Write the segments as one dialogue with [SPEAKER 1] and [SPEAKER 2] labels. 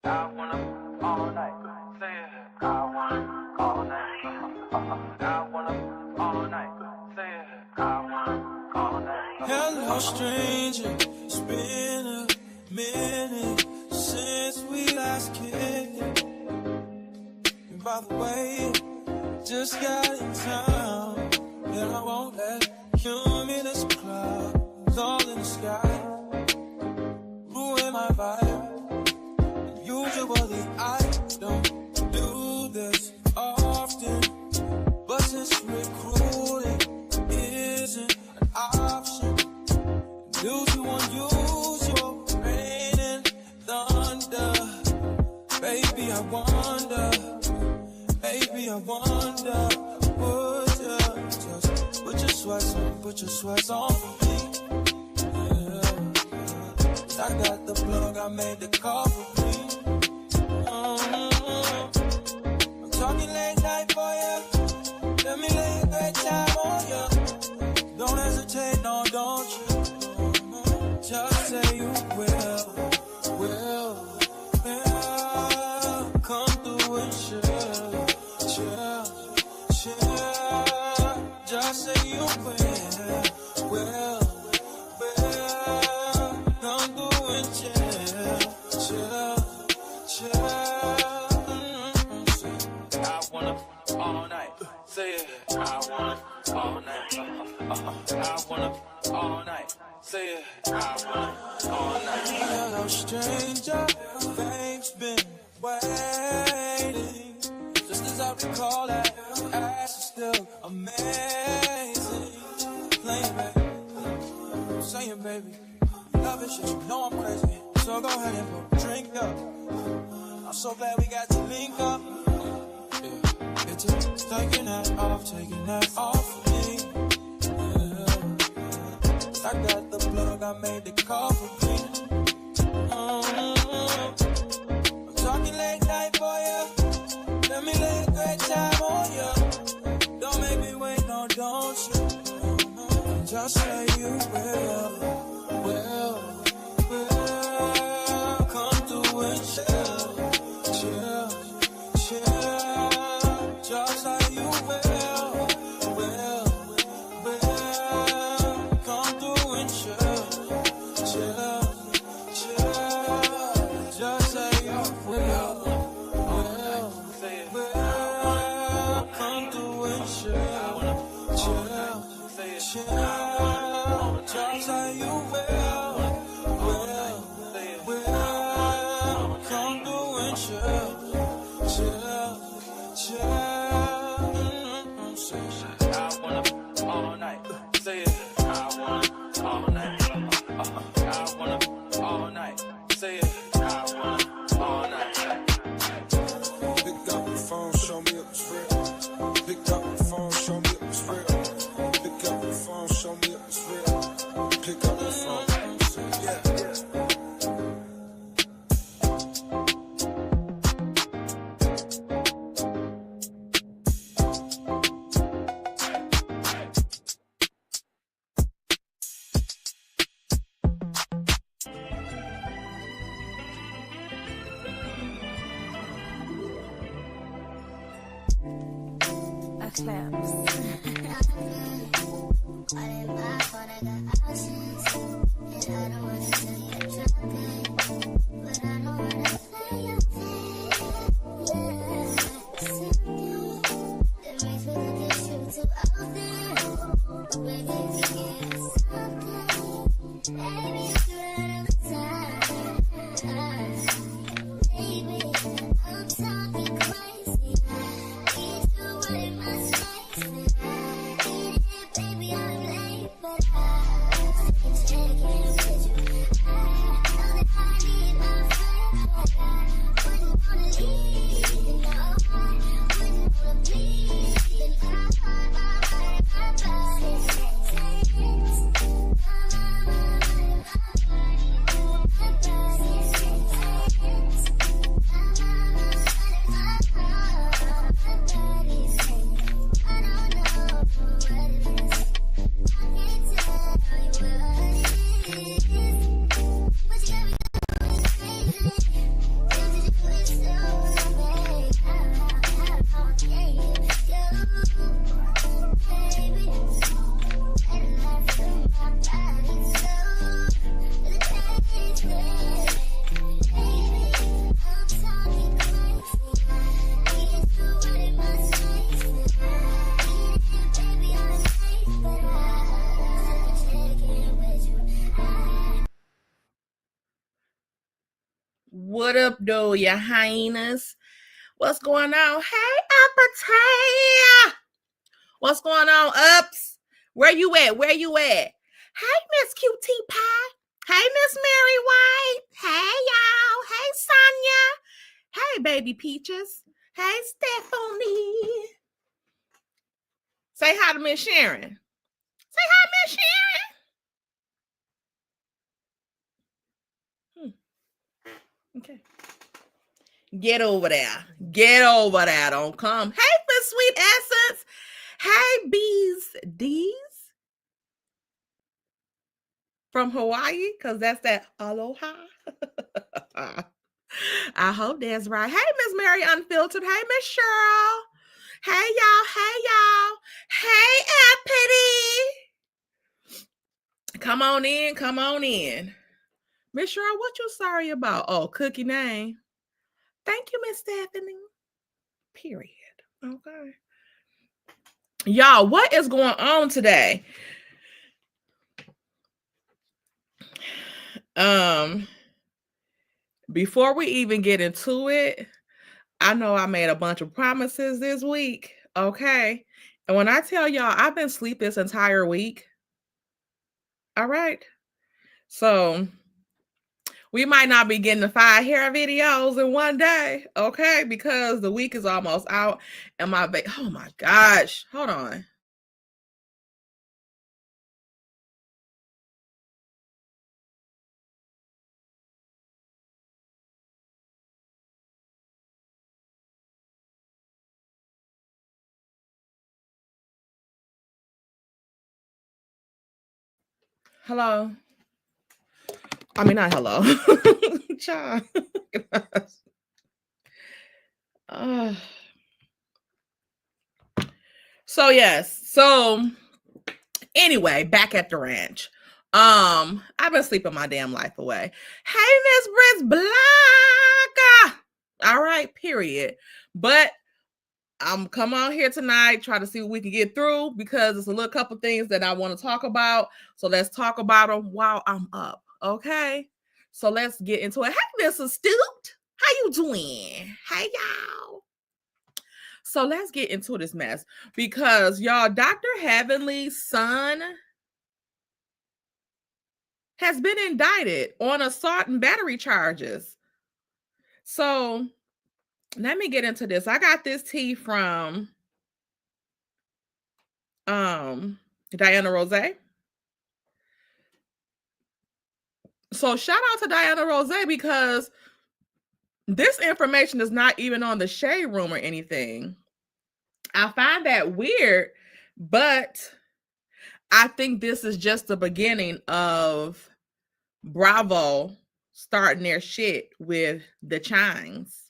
[SPEAKER 1] I wanna all night. Say it. I wanna all night. I wanna all night. Say it. I wanna all night.
[SPEAKER 2] Hello, stranger. It's been a minute since we last kicked. And by the way, just got in town, and I won't let cumulus clouds all in the sky ruin my vibe. Usually I don't do this often, but since recruiting isn't an option, use you unusual rain and thunder. Baby, I wonder, would you just put your sweats on for me? Yeah. I got the plug, I made the call for me. I'm talking late night for you. Let me lay a great time on you. Don't hesitate, no, don't you? Just say you will. Come through and chill. Just say you will. Come through and chill.
[SPEAKER 1] I wanna all night. Say it. I wanna all night. I wanna all night. Say it. I wanna all night.
[SPEAKER 2] Hello, stranger. Fame's been waiting. Just as I recall that ass is still amazing. Playing, baby. Saying, baby. Love it, shit. You know I'm crazy. So go ahead and put a drink up. I'm so glad we got to link up. Yeah, it's just taking that off of me. Yeah. I got the plug, I made the call for me. I'm talking late night for you. Let me lay a great time on you. Don't make me wait, no, don't you? Just say you will. Come through and chill. Just say you will. Come through and chill. Just say you will. Come through and chill. Just say you will. Come through and chill.
[SPEAKER 1] I wanna all night. Say it. I wanna all night. I wanna all night. Say it. I wanna all night.
[SPEAKER 3] Pick up the phone, show me it's real. Pick up the phone, show me it's real. Pick up the phone, show me it's real. Pick up the phone. Yeah.
[SPEAKER 4] Claps.
[SPEAKER 5] What up, though, you hyenas? What's going on? Hey, Appetite. What's going on, Ups? Where you at? Where you at? Hey, Miss QT Pie. Hey, Miss Mary White. Hey, y'all. Hey, Sonia. Hey, Baby Peaches. Hey, Stephanie. Say hi to Miss Sharon. Say hi, Miss Sharon. Okay. Get over there. Get over there. Don't come. Hey, Miss Sweet Essence. Hey, Bees D's from Hawaii, because that's that aloha. I hope that's right. Hey, Miss Mary Unfiltered. Hey, Miss Cheryl. Hey, y'all. Hey, y'all. Hey, Appity. Come on in. Come on in. Miss Cheryl, what you sorry about? Oh, cookie name. Thank you, Miss Stephanie. Period. Okay. Y'all, what is going on today? Before we even get into it, I know I made a bunch of promises this week, okay? And when I tell y'all, I've been asleep this entire week. All right. So we might not be getting the 5 hair videos in one day, okay? Because the week is almost out and oh my gosh, hold on. Hello. I mean, not hello. Child. So yes. So anyway, back at the ranch. I've been sleeping my damn life away. Hey, Miss Britt Black. All right, period. But I'm come on here tonight, try to see what we can get through because it's a little couple things that I want to talk about. So let's talk about them while I'm up. Okay. So let's get into it. Hey, Miss Astute. How you doing? Hey, y'all. So let's get into this mess because y'all, Dr. Heavenly's son has been indicted on assault and battery charges. So let me get into this. I got this tea from Diana Rose. So shout out to Diana Rose because this information is not even on the Shade Room or anything. I find that weird, but I think this is just the beginning of Bravo starting their shit with the Chimes.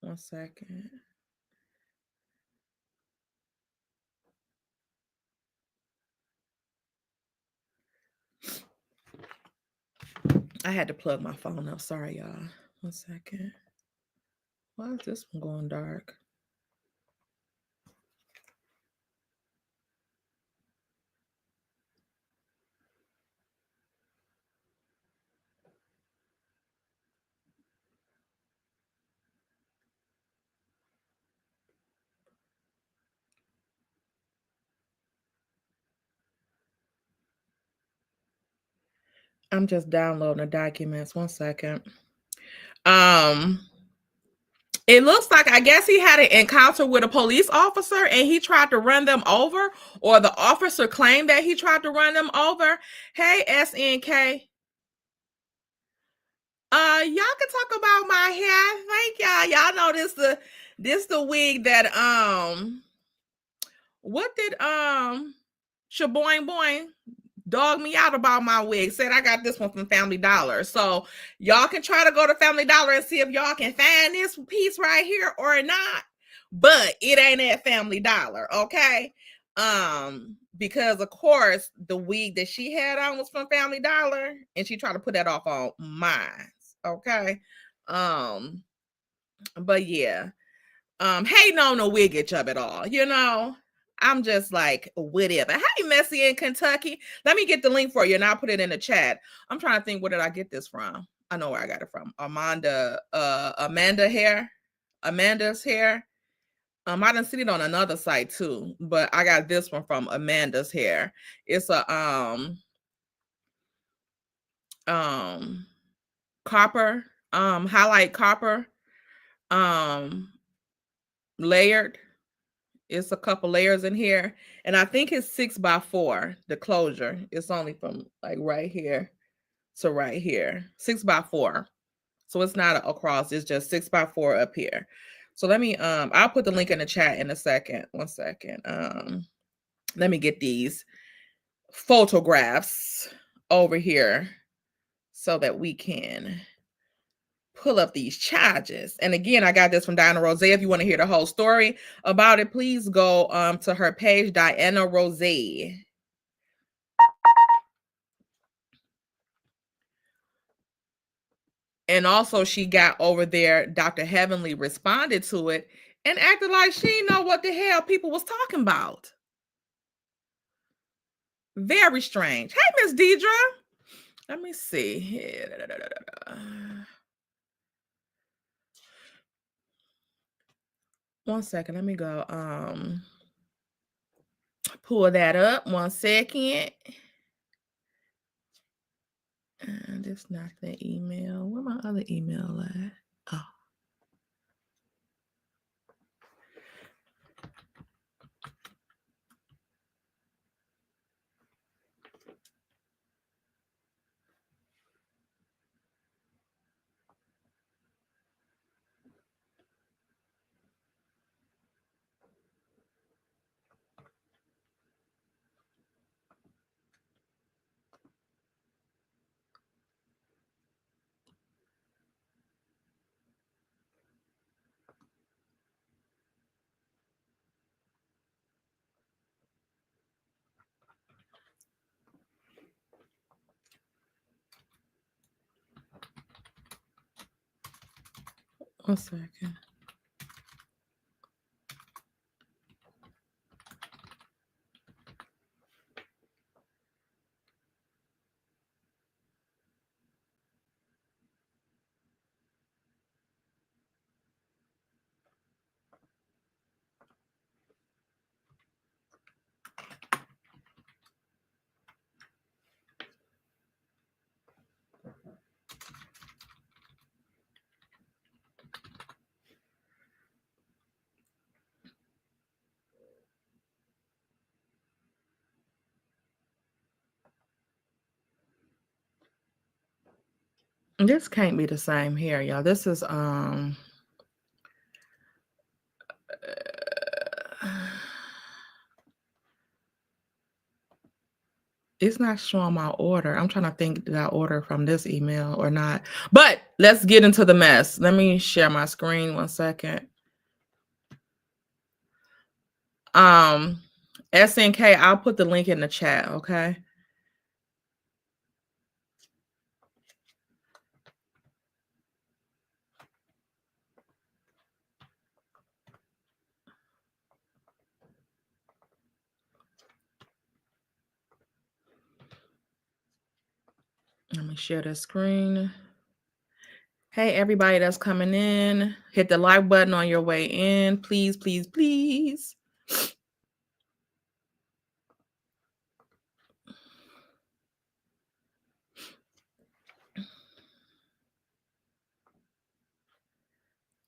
[SPEAKER 5] 1 second. I had to plug my phone up. Sorry, y'all. 1 second. Why is this one going dark? I'm just downloading the documents. 1 second. It looks like, I guess he had an encounter with a police officer and he tried to run them over, or the officer claimed that he tried to run them over. Hey, SNK. Y'all can talk about my hair. Thank y'all. Y'all know this the wig that what did Shaboing Boing dog me out about my wig? Said I got this one from Family Dollar. So y'all can try to go to Family Dollar and see if y'all can find this piece right here or not. But it ain't at Family Dollar, okay? Because of course the wig that she had on was from Family Dollar, and she tried to put that off on mine. Okay. But yeah. Hating on the wiggage of it all, you know. I'm just like, whatever. Hey, Messy in Kentucky. Let me get the link for you and I'll put it in the chat. I'm trying to think, where did I get this from? I know where I got it from. Amanda's hair. I done seen it on another site too, but I got this one from Amanda's Hair. It's a copper, highlight copper, layered. It's a couple layers in here, and I think it's 6x4. The closure, it's only from like right here to right here, 6x4. So it's not across, it's just 6x4 up here. So let me, I'll put the link in the chat in a second. 1 second. Let me get these photographs over here so that we can pull up these charges. And again, I got this from Diana Rose. If you want to hear the whole story about it, please go to her page, Diana Rose. And also she got over there, Dr. Heavenly responded to it and acted like she didn't know what the hell people was talking about. Very strange. Hey, Miss Deidre. Let me see here. One second. Let me go pull that up. 1 second. And that's not the email. Where my other email at? Oh. One second. This can't be the same here, y'all. This is it's not showing my order. I'm trying to think, did I order from this email or not? But let's get into the mess. Let me share my screen 1 second. SNK, I'll put the link in the chat, okay? Let me share the screen. Hey, everybody that's coming in, hit the like button on your way in. Please, please, please.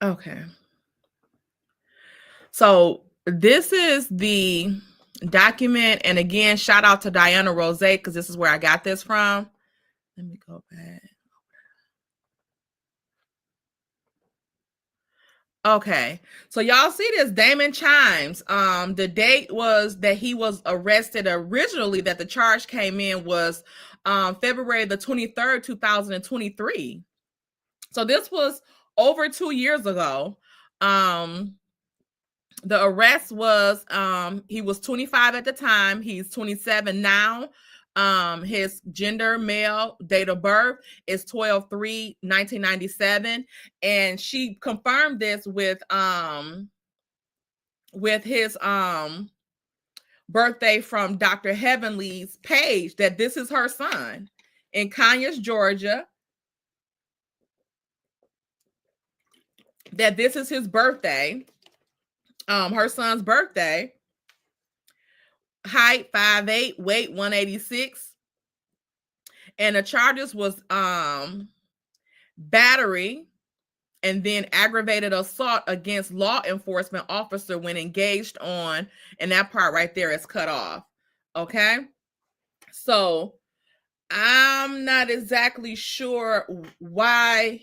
[SPEAKER 5] Okay. So this is the document. And again, shout out to Diana Rose, because this is where I got this from. Let me go back. Okay, so y'all see this Damon Chimes. The date was that he was arrested originally, that the charge came in was February the 23rd, 2023. So this was over 2 years ago. The arrest was he was 25 at the time, he's 27 now. His gender male, date of birth is 12/3/1997, and she confirmed this with his birthday from Dr. Heavenly's page that this is her son in Conyers, Georgia. That this is his birthday, her son's birthday. Height 5'8", weight 186, and the charges was battery and then aggravated assault against law enforcement officer when engaged on, and that part right there is cut off. Okay, so I'm not exactly sure why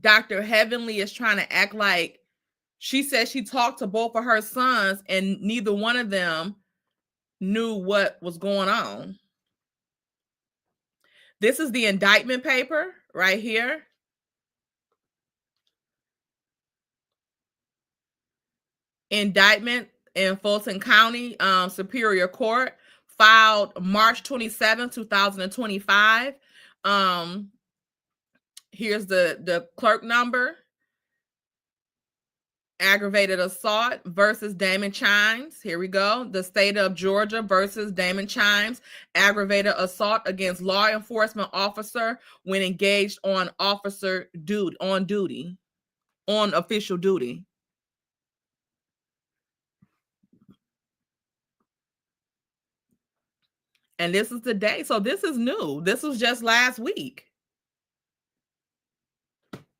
[SPEAKER 5] Dr. Heavenly is trying to act like she said she talked to both of her sons and neither one of them knew what was going on. This is the indictment paper right here. Indictment in Fulton County Superior Court, filed March 27, 2025. Here's the clerk number. Aggravated assault versus Damon Chimes. Here we go. The state of Georgia versus Damon Chimes. Aggravated assault against law enforcement officer when engaged on officer duty, on official duty. And this is the day. So this is new. This was just last week.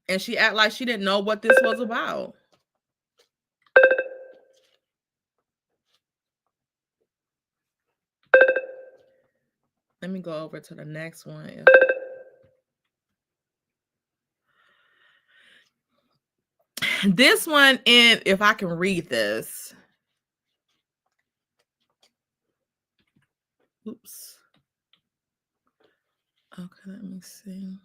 [SPEAKER 5] And she act like she didn't know what this was about. Let me go over to the next one. This one, if I can read this. Oops. Okay, let me see.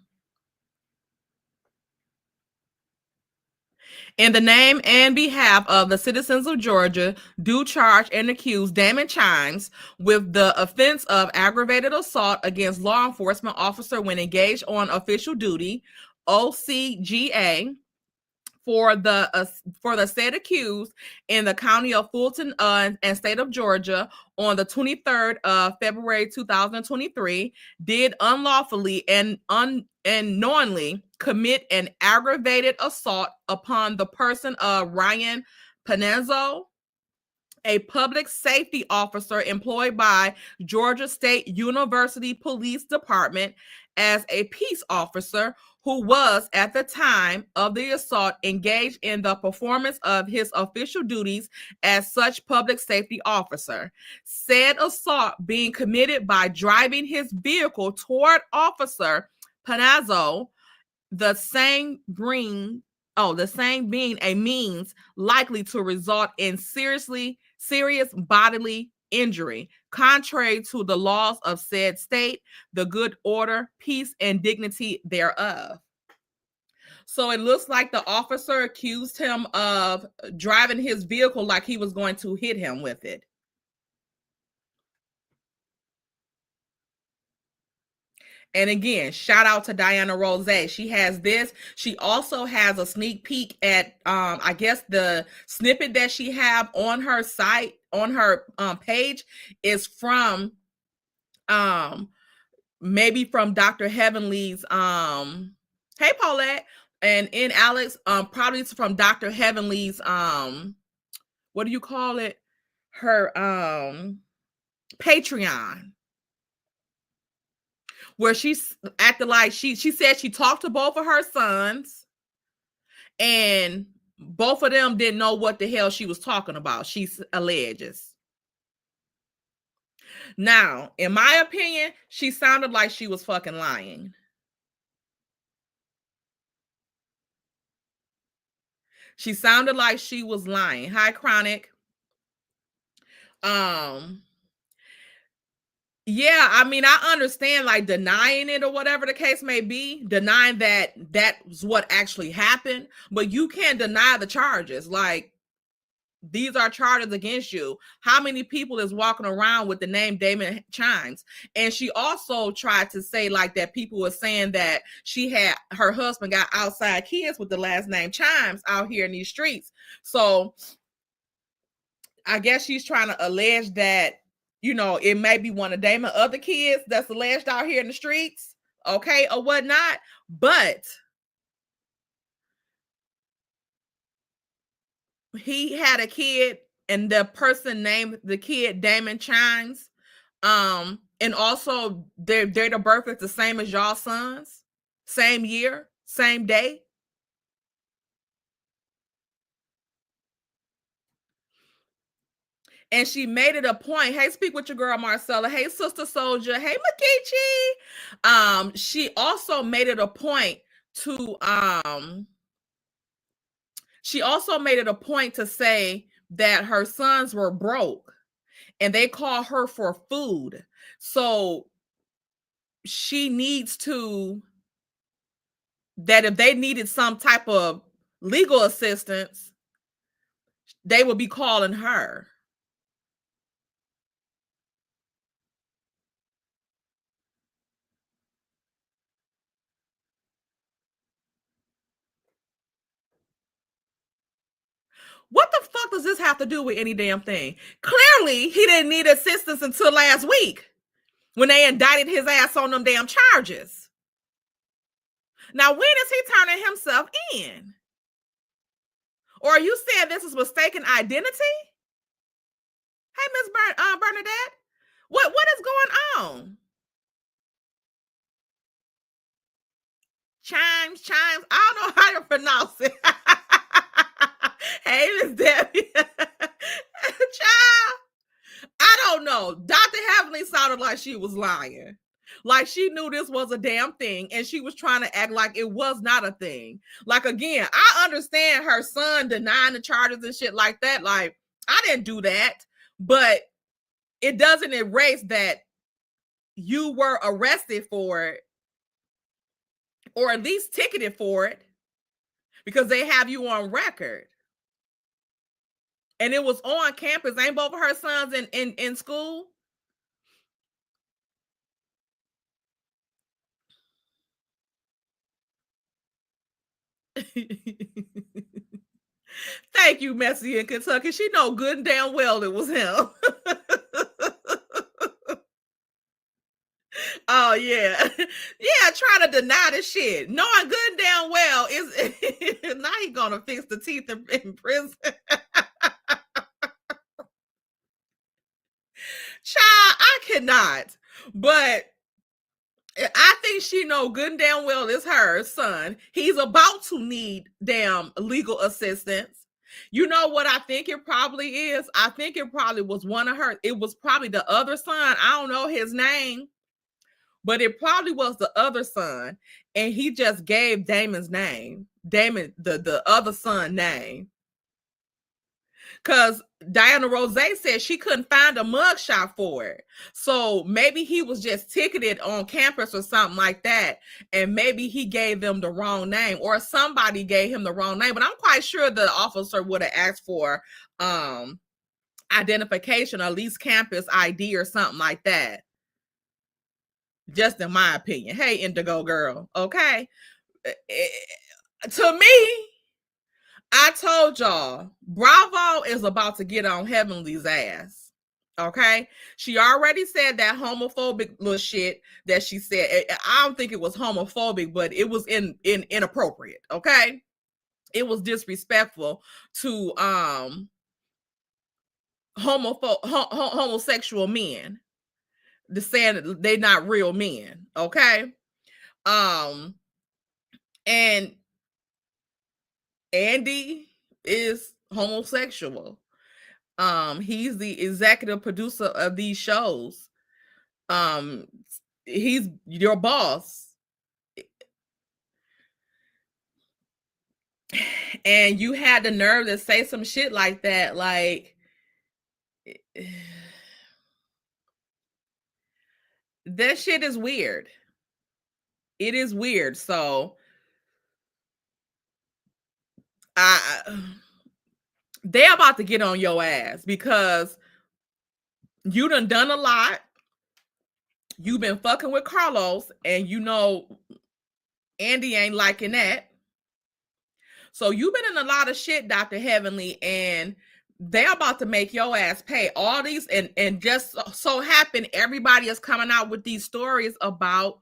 [SPEAKER 5] In the name and behalf of the citizens of Georgia, do charge and accuse Damon Chimes with the offense of aggravated assault against law enforcement officer when engaged on official duty, OCGA, for the said accused in the county of Fulton and state of Georgia on the 23rd of February 2023, did unlawfully and knowingly commit an aggravated assault upon the person of Ryan Panezzo, a public safety officer employed by Georgia State University Police Department as a peace officer who was at the time of the assault engaged in the performance of his official duties as such public safety officer. Said assault being committed by driving his vehicle toward Officer Panazzo, the same being a means likely to result in serious bodily injury, contrary to the laws of said state, the good order, peace, and dignity thereof. So it looks like the officer accused him of driving his vehicle like he was going to hit him with it. And again, shout out to Diana Rose. She has this. She also has a sneak peek at, I guess the snippet that she have on her site, on her page, is from, maybe from Dr. Heavenly's, hey Paulette, and in Alex, probably it's from Dr. Heavenly's, what do you call it? Her Patreon. Where she's acted like she said she talked to both of her sons and both of them didn't know what the hell she was talking about, she alleges. Now, in my opinion, she sounded like she was fucking lying. She sounded like she was lying. Hi, Chronic. Yeah, I mean, I understand like denying it or whatever the case may be, denying that that's what actually happened, but you can't deny the charges. Like, these are charges against you. How many people is walking around with the name Damon Chimes? And she also tried to say like that people were saying that her husband got outside kids with the last name Chimes out here in these streets. So I guess she's trying to allege that you know, it may be one of Damon other kids that's alleged out here in the streets, okay, or whatnot. But he had a kid, and the person named the kid Damon Chines. And also their date of birth is the same as y'all sons, same year, same day. And she made it a point. Hey, speak with your girl Marcella. Hey, Sister Soldier. Hey, Makichi. She also made it a point to say that her sons were broke and they call her for food. So she needs to, that if they needed some type of legal assistance, they would be calling her. What the fuck does this have to do with any damn thing? Clearly, he didn't need assistance until last week when they indicted his ass on them damn charges. Now, when is he turning himself in? Or are you saying this is mistaken identity? Hey, Miss Bernadette, what is going on? Chimes. I don't know how to pronounce it. Hey, Miss Debbie. Child. I don't know. Dr. Heavenly sounded like she was lying. Like she knew this was a damn thing and she was trying to act like it was not a thing. Like, again, I understand her son denying the charges and shit like that. Like, I didn't do that. But it doesn't erase that you were arrested for it, or at least ticketed for it, because they have you on record. And it was on campus. Ain't both of her sons in school? Thank you, Messi in Kentucky. She know good and damn well it was him. Oh yeah. Yeah, trying to deny the shit. Knowing good and damn well is now he gonna fix the teeth in prison. Child, I cannot. But I think she know good and damn well it's her son. He's about to need damn legal assistance. You know what I think it probably is? I think it probably was one of her. It was probably the other son. I don't know his name, but it probably was the other son. And he just gave Damon's name. Damon, the other son name. Because Diana Rose said she couldn't find a mugshot for it. So maybe he was just ticketed on campus or something like that. And maybe he gave them the wrong name, or somebody gave him the wrong name. But I'm quite sure the officer would have asked for identification, or at least campus ID or something like that. Just in my opinion. Hey, Indigo girl. Okay. To me, I told y'all, Bravo is about to get on Heavenly's ass. Okay? She already said that homophobic little shit that she said. I don't think it was homophobic, but it was inappropriate. Okay? It was disrespectful to homosexual men. The saying that they're not real men. Okay? And Andy is homosexual. He's the executive producer of these shows. He's your boss. And you had the nerve to say some shit like that. Like, that shit is weird. It is weird. So they're about to get on your ass because you done a lot. You've been fucking with Carlos, and you know Andy ain't liking that. So you've been in a lot of shit, Dr. Heavenly, and they're about to make your ass pay all these, and just so happen everybody is coming out with these stories about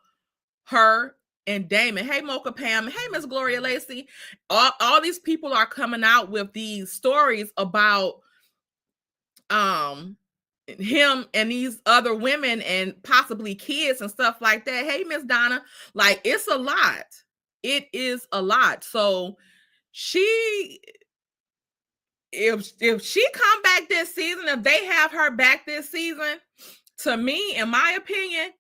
[SPEAKER 5] her and Damon. Hey, Mocha Pam. Hey, Miss Gloria Lacey. All these people are coming out with these stories about him and these other women and possibly kids and stuff like that. Hey, Miss Donna. Like, it's a lot. It is a lot. So she, if she come back this season, if they have her back this season, to me, in my opinion,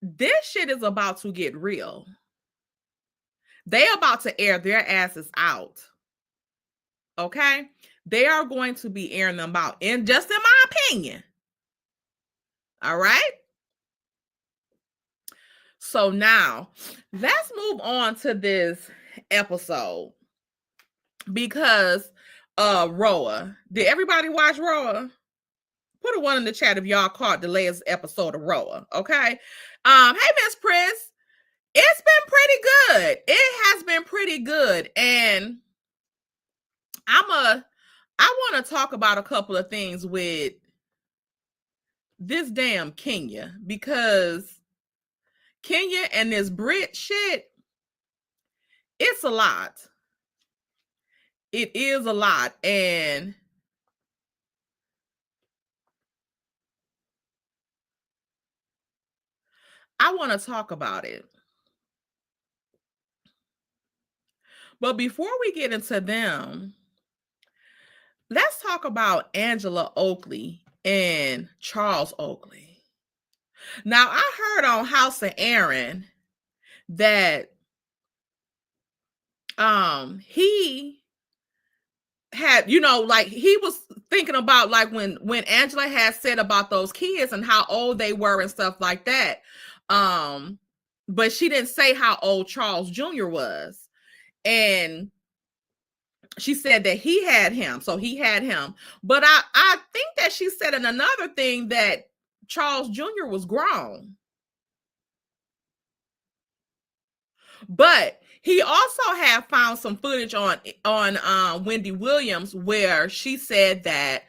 [SPEAKER 5] this shit is about to get real. They about to air their asses out. Okay? They are going to be airing them out. And just in my opinion. All right? So now, let's move on to this episode. Because RHOA. Did everybody watch RHOA? Put a one in the chat if y'all caught the latest episode of RHOA. Okay? Hey, Miss Pris. It's been pretty good. It has been pretty good. And I want to talk about a couple of things with this damn Kenya, because Kenya and this Brit shit, it's a lot. It is a lot. And I want to talk about it. But before we get into them, let's talk about Angela Oakley and Charles Oakley. Now, I heard on House of Aaron that he had, like, he was thinking about, like, when Angela had said about those kids and how old they were and stuff like that. But she didn't say how old Charles Jr. was. And she said that he had him. So he had him. But I think that she said in another thing that Charles Jr. was grown. But he also had found some footage on Wendy Williams where she said that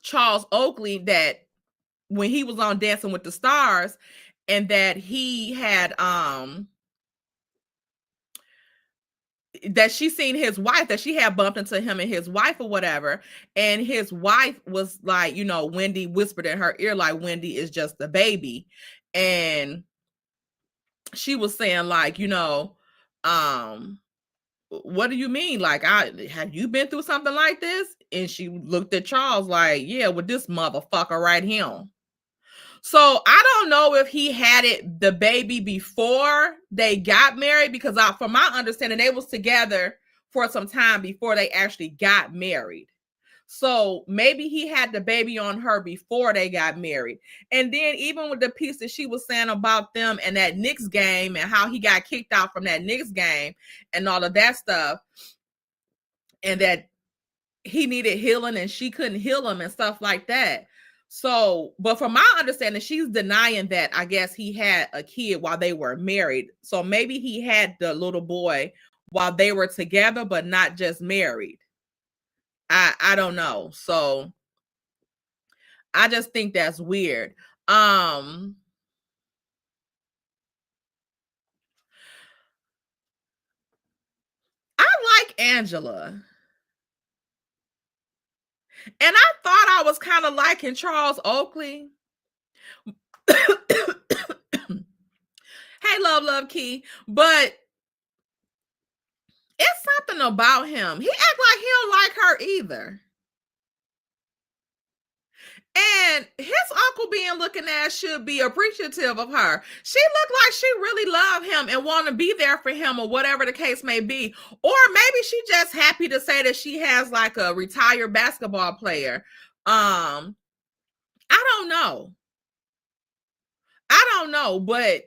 [SPEAKER 5] Charles Oakley, that when he was on Dancing with the Stars, and that he had that she seen his wife, that she had bumped into him and his wife or whatever, and his wife was like, Wendy whispered in her ear, like, Wendy is just a baby. And she was saying, like, what do you mean? Like, have you been through something like this? And she looked at Charles like, yeah, with this motherfucker right here. So I don't know if he had the baby before they got married, because from my understanding, they was together for some time before they actually got married. So maybe he had the baby on her before they got married. And then even with the piece that she was saying about them and that Knicks game and how he got kicked out from that Knicks game and all of that stuff, and that he needed healing and she couldn't heal him and stuff like that. So, but from my understanding, she's denying that, I guess, he had a kid while they were married. So maybe he had the little boy while they were together, but not just married. I don't know. So I just think that's weird. I like Angela. And I thought I was kind of liking Charles Oakley. Hey, love Key. But it's something about him. He act like he don't like her either. And his uncle being looking at should be appreciative of her. She looked like she really loved him and want to be there for him, or whatever the case may be. Or maybe she just happy to say that she has like a retired basketball player. I don't know. But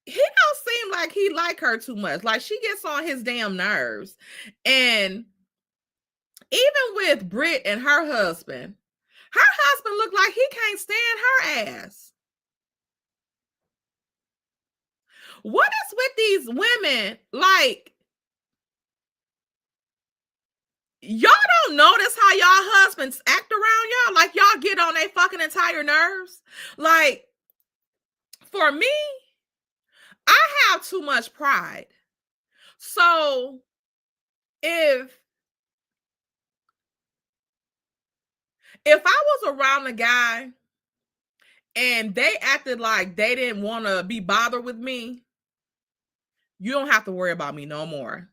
[SPEAKER 5] he don't seem like he like her too much. Like, she gets on his damn nerves. And even with Brit and her husband looked like he can't stand her ass. What is with these women? Like, y'all don't notice how y'all husbands act around y'all? Like y'all get on their fucking entire nerves? Like, for me, I have too much pride. So if I was around a guy and they acted like they didn't want to be bothered with me, you don't have to worry about me no more.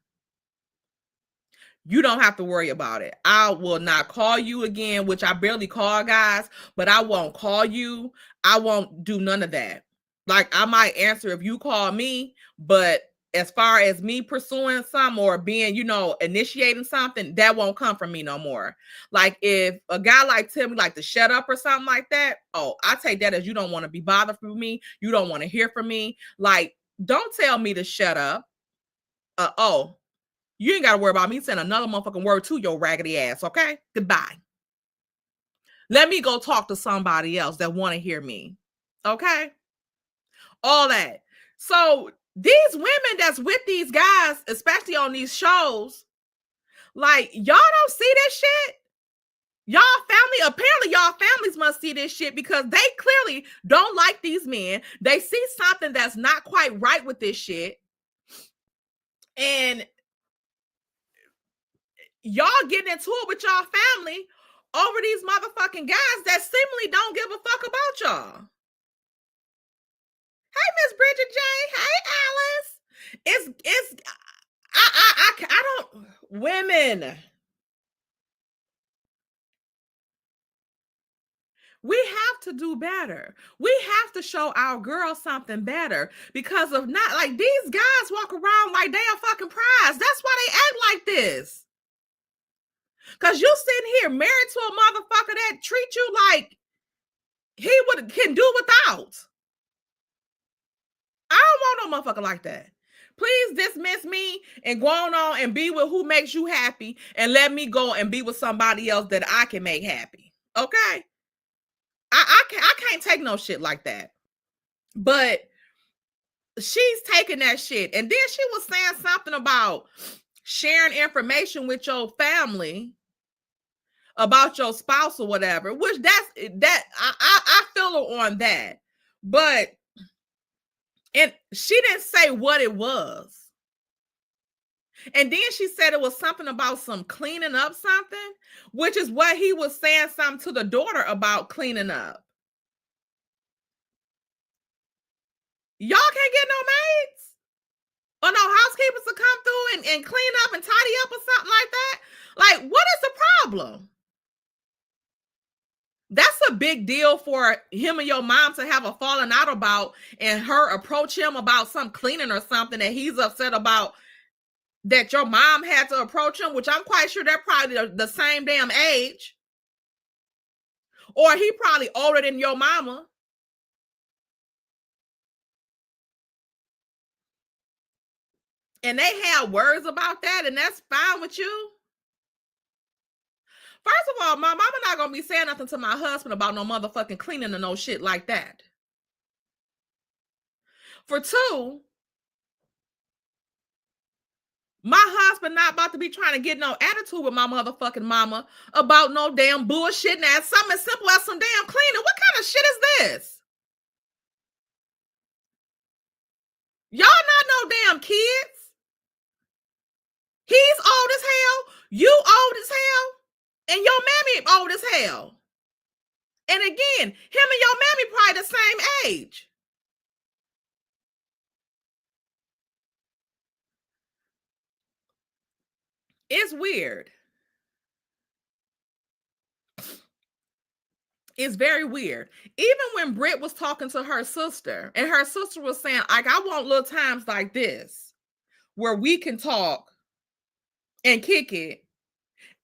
[SPEAKER 5] You don't have to worry about it. I will not call you again, which I barely call guys, but I won't call you. I won't do none of that. Like, I might answer if you call me, but as far as me pursuing some or being, initiating something, that won't come from me no more. Like, if a guy like tell me like to shut up or something like that, oh, I take that as you don't want to be bothered with me. You don't want to hear from me. Like, don't tell me to shut up. You ain't got to worry about me saying another motherfucking word to your raggedy ass, okay? Goodbye. Let me go talk to somebody else that want to hear me, okay? All that. So these women that's with these guys, especially on these shows, like, y'all don't see this shit? Apparently y'all families must see this shit because they clearly don't like these men. They see something that's not quite right with this shit. And y'all getting into it with y'all family over these motherfucking guys that seemingly don't give a fuck about y'all. Hey, Miss Bridget J. Hey, Alice. I don't, women. We have to do better. We have to show our girls something better because of not, like, these guys walk around like they a fucking prize. That's why they act like this. Because you sitting here married to a motherfucker that treats you like he can do without. I don't want no motherfucker like that. Please dismiss me and go on and be with who makes you happy and let me go and be with somebody else that I can make happy. Okay? I can't take no shit like that. But she's taking that shit. And then she was saying something about sharing information with your family about your spouse or whatever, which I feel her on that. But and she didn't say what it was. And then she said it was something about some cleaning up something, which is what he was saying something to the daughter about cleaning up. Y'all can't get no maids or no housekeepers to come through and clean up and tidy up or something like that. Like, what is the problem? That's a big deal for him and your mom to have a falling out about and her approach him about some cleaning or something that he's upset about that your mom had to approach him, which I'm quite sure they're probably the same damn age. Or he probably older than your mama. And they had words about that, and that's fine with you. First of all, my mama not gonna be saying nothing to my husband about no motherfucking cleaning or no shit like that. For two, my husband not about to be trying to get no attitude with my motherfucking mama about no damn bullshit and ass something as simple as some damn cleaning. What kind of shit is this? Y'all not no damn kids. He's old as hell. You old as hell. And your mammy old as hell. And again, him and your mammy probably the same age. It's weird. It's very weird. Even when Brit was talking to her sister, and her sister was saying, like, I want little times like this where we can talk and kick it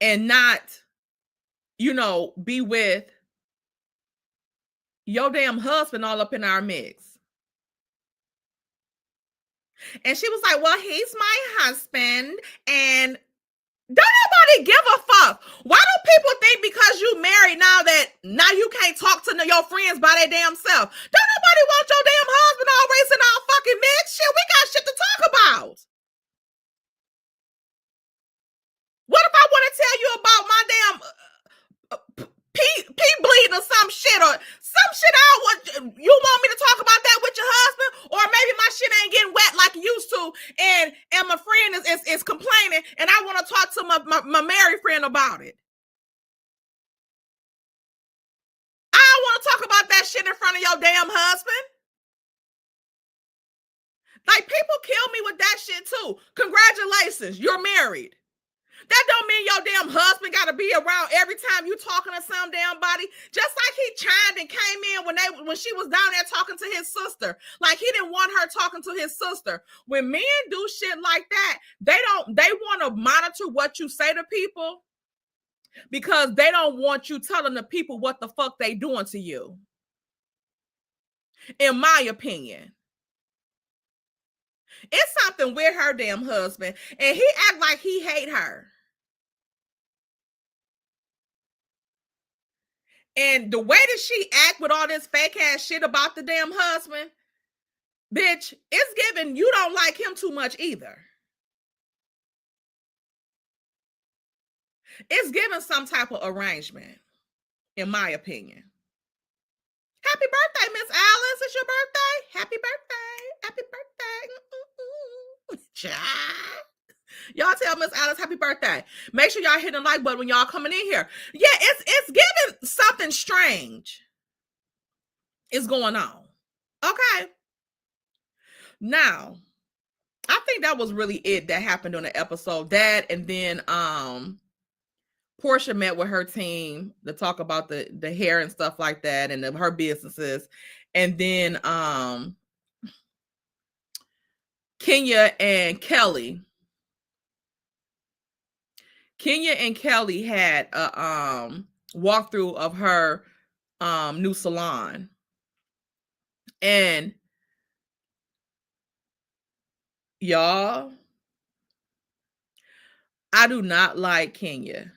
[SPEAKER 5] and not, be with your damn husband all up in our mix. And she was like, well, he's my husband, and don't nobody give a fuck. Why do people think because you married now you can't talk to your friends by their damn self? Don't nobody want your damn husband always in our fucking mix. Shit, we got shit to talk about. What if I want to tell you or some shit I don't want. You want me to talk about that with your husband? Or maybe my shit ain't getting wet like it used to, and my friend is complaining, and I want to talk to my married friend about it. I don't want to talk about that shit in front of your damn husband. Like, people kill me with that shit too. Congratulations, you're married. That don't mean your damn husband got to be around every time you talking to some damn body. Just like he chimed and came in when she was down there talking to his sister. Like, he didn't want her talking to his sister. When men do shit like that, they want to monitor what you say to people because they don't want you telling the people what the fuck they doing to you. In my opinion. It's something with her damn husband, and he act like he hate her. And the way that she act with all this fake ass shit about the damn husband, bitch, it's giving you don't like him too much either. It's giving some type of arrangement, in my opinion. Happy birthday, Miss Alice. It's your birthday. Happy birthday. Happy birthday. Child. Y'all tell Miss Alice happy birthday. Make sure y'all hit the like button when y'all coming in here. Yeah, it's giving something strange is going on. Okay. Now, I think that was really it that happened on the episode. That, and then Portia met with her team to talk about the hair and stuff like that, and her businesses. And then Kenya and Kelly had a walkthrough of her new salon. And y'all, I do not like Kenya.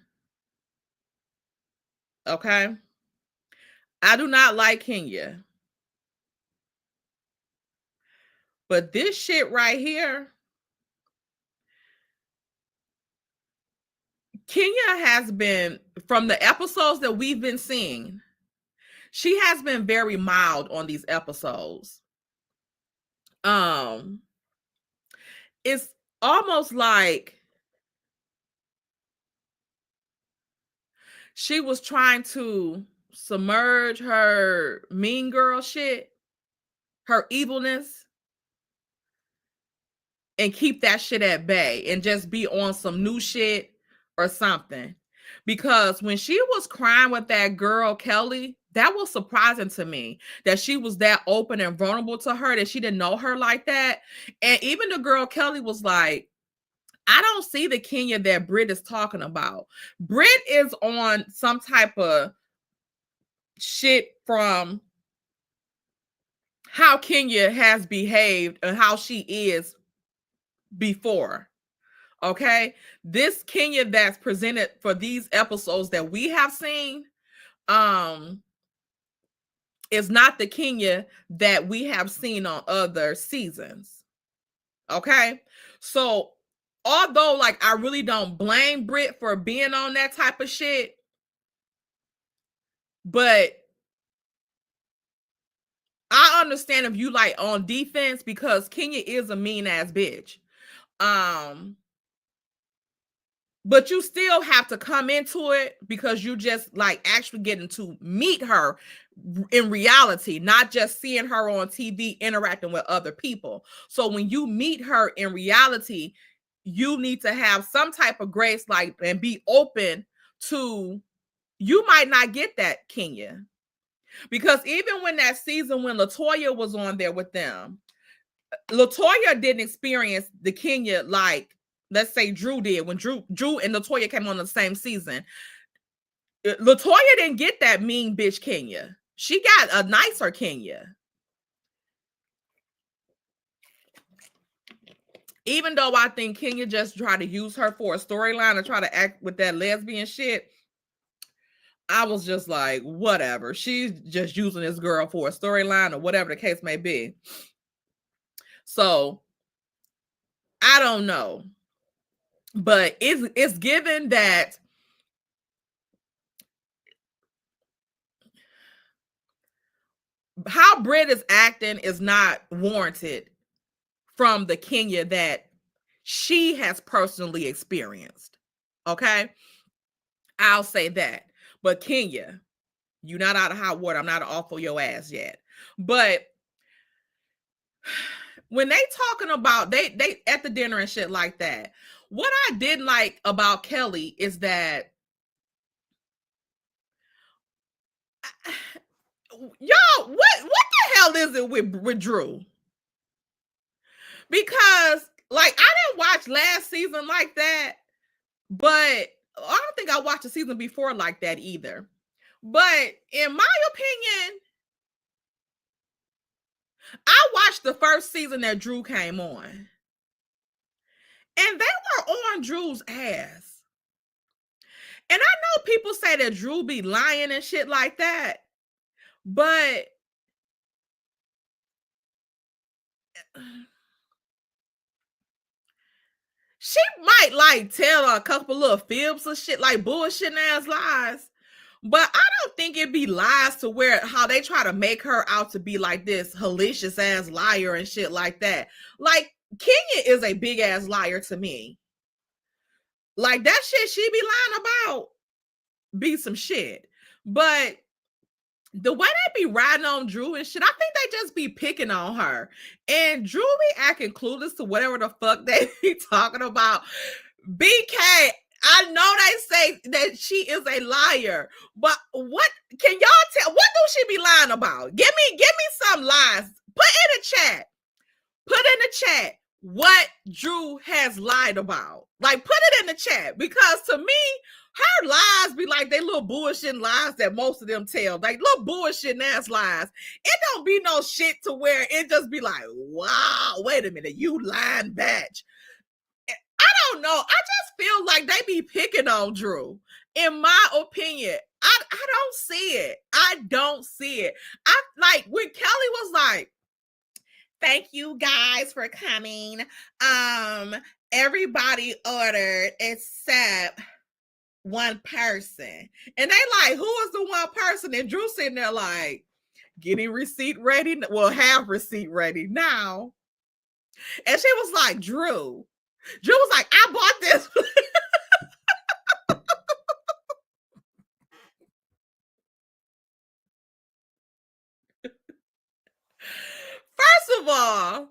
[SPEAKER 5] Okay? I do not like Kenya. But this shit right here, Kenya has been, from the episodes that we've been seeing, she has been very mild on these episodes. It's almost like she was trying to submerge her mean girl shit, her evilness, and keep that shit at bay and just be on some new shit or something. Because when she was crying with that girl, Kelly, that was surprising to me that she was that open and vulnerable to her, that she didn't know her like that. And even the girl, Kelly, was like, I don't see the Kenya that Brit is talking about. Brit is on some type of shit from how Kenya has behaved and how she is before. Okay, this Kenya that's presented for these episodes that we have seen is not the Kenya that we have seen on other seasons. Okay, so although, like, I really don't blame Brit for being on that type of shit, but I understand if you like on defense, because Kenya is a mean ass bitch. But you still have to come into it because you just like actually getting to meet her in reality, not just seeing her on TV interacting with other people. So when you meet her in reality, you need to have some type of grace, like, and be open to, you might not get that Kenya. Because even when that season when LaToya was on there with them, LaToya didn't experience the Kenya like, let's say, Drew did. When Drew and LaToya came on the same season, LaToya didn't get that mean bitch Kenya. She got a nicer Kenya. Even though I think Kenya just tried to use her for a storyline and try to act with that lesbian shit, I was just like, whatever. She's just using this girl for a storyline or whatever the case may be. So, I don't know. But it's given that how Brit is acting is not warranted from the Kenya that she has personally experienced. Okay? I'll say that. But Kenya, you're not out of hot water. I'm not off of your ass yet. But when they talking about they at the dinner and shit like that, what I didn't like about Kelly is that y'all, what the hell is it with Drew? Because like I didn't watch last season like that, but I don't think I watched the season before like that either. But in my opinion, I watched the first season that Drew came on, and they were on Drew's ass. And I know people say that Drew be lying and shit like that, but she might like tell a couple of fibs or shit, like bullshit ass lies. But I don't think it'd be lies to where how they try to make her out to be like this hellacious ass liar and shit like that. Like Kenya is a big ass liar to me. Like that shit she be lying about be some shit. But the way they be riding on Drew and shit, I think they just be picking on her. And Drew be acting clueless to whatever the fuck they be talking about. BK, I know they say that she is a liar, but what can y'all tell? What do she be lying about? Give me some lies. Put in the chat. Put in the chat what Drew has lied about. Like, put it in the chat, because to me, her lies be like they little bullshit lies that most of them tell, like little bullshit ass lies. It don't be no shit to where it just be like, wow, wait a minute, you lying batch. I don't know. I just feel like they be picking on Drew. In my opinion, I don't see it. I don't see it. I like when Kelly was like, thank you guys for coming. Everybody ordered except one person. And they like, who is the one person? And Drew sitting there like, getting receipt ready. Well, have receipt ready now. And she was like, Drew was like, I bought this. First of all,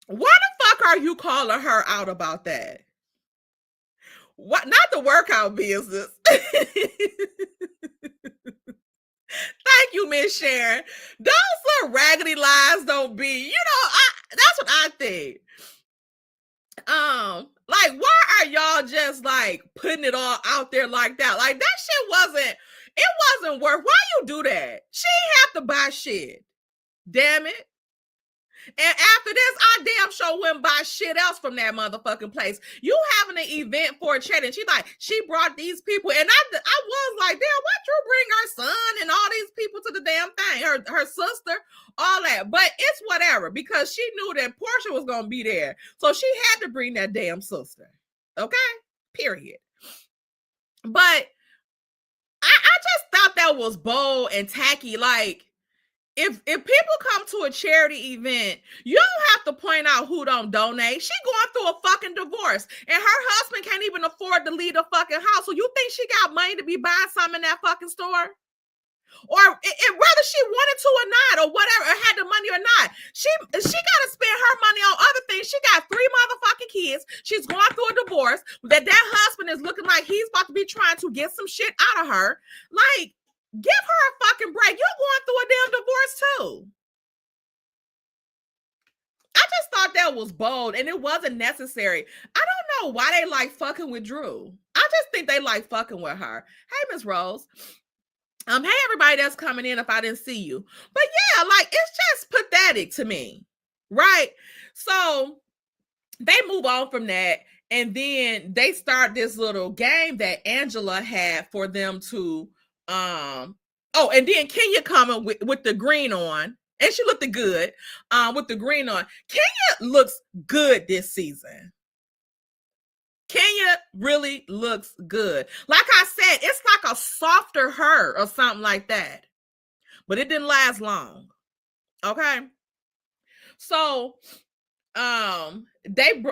[SPEAKER 5] why the fuck are you calling her out about that? What? Not the workout business. Thank you, Miss Sharon. Those little raggedy lies don't be, that's what I think. Like, why are y'all just like putting it all out there like that? Like that shit wasn't worth. Why you do that? She ain't have to buy shit. Damn it. And after this, I damn sure wouldn't buy shit else from that motherfucking place. You having an event for a charity, and she brought these people, and I was like, damn, why Drew bring her son and all these people to the damn thing, her sister, all that. But it's whatever, because she knew that Portia was gonna be there, so she had to bring that damn sister. Okay, period. But I just thought that was bold and tacky, like. If people come to a charity event, you don't have to point out who don't donate. She going through a fucking divorce, and her husband can't even afford to leave the fucking house. So you think she got money to be buying something in that fucking store? Or whether she wanted to or not, or whatever, or had the money or not, she got to spend her money on other things. She got 3 motherfucking kids. She's going through a divorce. That husband is looking like he's about to be trying to get some shit out of her. Like, give her a fucking break. You're going through a damn divorce too. I just thought that was bold, and it wasn't necessary. I don't know why they like fucking with Drew. I just think they like fucking with her. Hey, Miss Rose. Hey, everybody that's coming in if I didn't see you. But yeah, like, it's just pathetic to me, right? So they move on from that, and then they start this little game that Angela had for them to and then Kenya coming with the green on, and she looked good with the green on. Kenya looks good this season. Kenya really looks good. Like I said, it's like a softer her or something like that. but it didn't last long. Okay. So they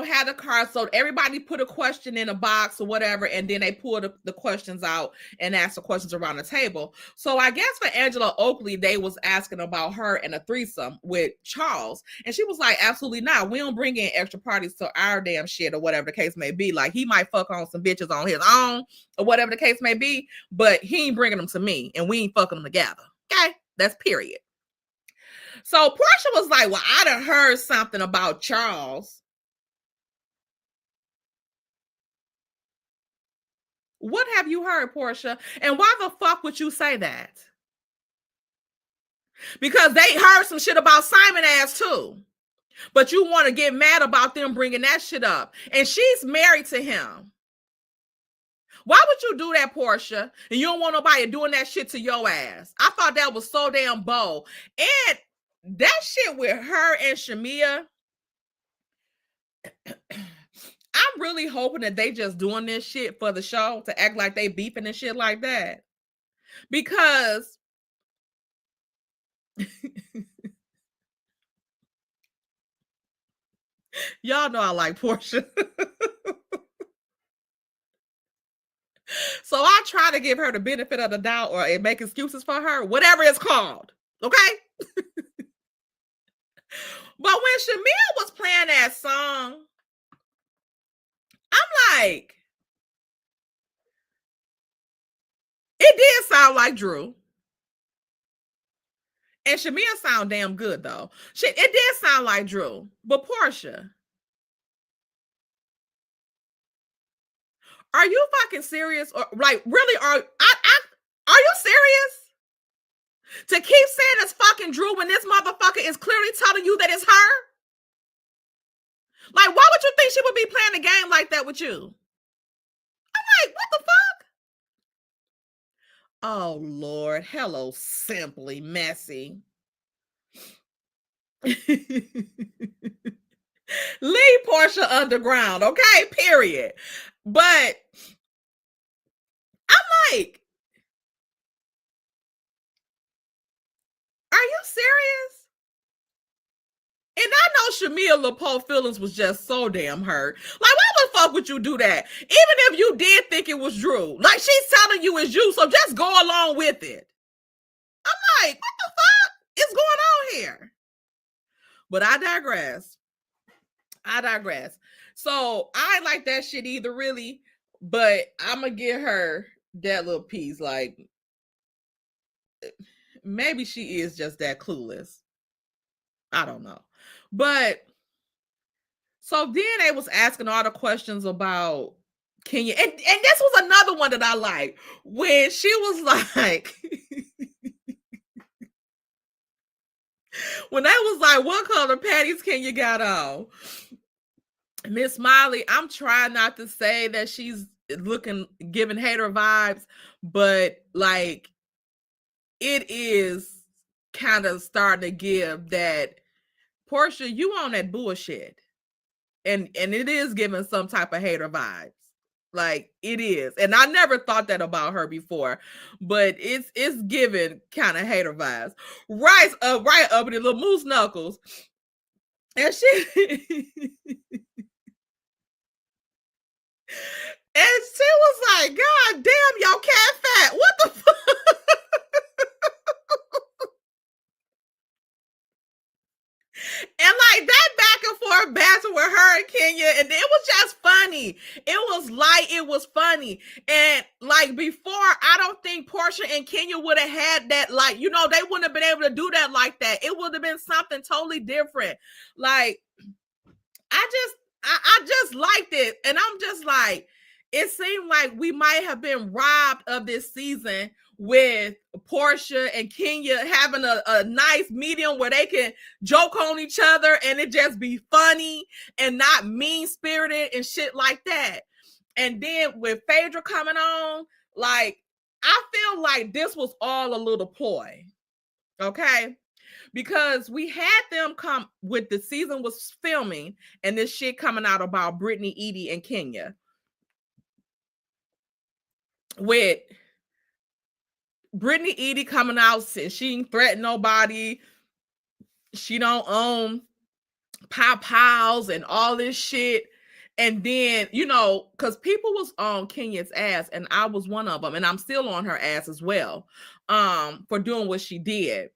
[SPEAKER 5] had a card, so everybody put a question in a box or whatever, and then they pulled the questions out and asked the questions around the table. So I guess for Angela Oakley, they was asking about her and a threesome with Charles, and she was like, absolutely not, we don't bring in extra parties to our damn shit, or whatever the case may be. Like, he might fuck on some bitches on his own or whatever the case may be, but he ain't bringing them to me, and we ain't fucking them together. Okay, that's period. So Portia was like, well, I done heard something about Charles. What have you heard, Portia? And why the fuck would you say that? Because they heard some shit about Simon ass too. But you want to get mad about them bringing that shit up. And she's married to him. Why would you do that, Portia? And you don't want nobody doing that shit to your ass. I thought that was so damn bold. And that shit with her and Shamia, I'm really hoping that they just doing this shit for the show to act like they beefing and shit like that. Because y'all know I like Portia. So I try to give her the benefit of the doubt or make excuses for her, whatever it's called. Okay? But when Shamia was playing that song, I'm like, it did sound like Drew. And Shamia sound damn good though. Shit, it did sound like Drew. But Portia, are you fucking serious? Or like, really, are you serious? To keep saying it's fucking Drew when this motherfucker is clearly telling you that it's her? Like, why would you think she would be playing a game like that with you? I'm like, what the fuck? Oh, Lord. Hello, Simply Messy. Leave Portia underground, okay? Period. But I'm like, are you serious? And I know Shamia LaPoe feelings was just so damn hurt. Like, why the fuck would you do that? Even if you did think it was Drew. Like, she's telling you it's you, so just go along with it. I'm like, what the fuck is going on here? But I digress. So I ain't like that shit either, really. But I'm going to give her that little piece. Like, maybe she is just that clueless. I don't know. But so then they was asking all the questions about Kenya. And this was another one that I like. When she was like, when they was like, what color panties Kenya got on? Miss Miley, I'm trying not to say that she's giving hater vibes, but like, it is kind of starting to give that, Portia, you on that bullshit. And it is giving some type of hater vibes. Like, it is. And I never thought that about her before, but it's giving kind of hater vibes. Right up in the little moose knuckles. And she and she was like, God damn, y'all cat fat. What the fuck? And like that back and forth battle with her and Kenya, and it was just funny. It was light, it was funny. And like before, I don't think Portia and Kenya would have had that, like, you know, they wouldn't have been able to do that like that. It would have been something totally different. Like, I just liked it. And I'm just like, it seemed like we might have been robbed of this season with Portia and Kenya having a nice medium where they can joke on each other and it just be funny and not mean-spirited and shit like that. And then with Phaedra coming on, like, I feel like this was all a little ploy, okay? Because we had them come with the season was filming and this shit coming out about Brit Eady and Kenya. With Brit Eady coming out, she ain't threatened nobody. She don't own pow-pows and all this shit. And then, you know, because people was on Kenya's ass, and I was one of them, and I'm still on her ass as well, for doing what she did.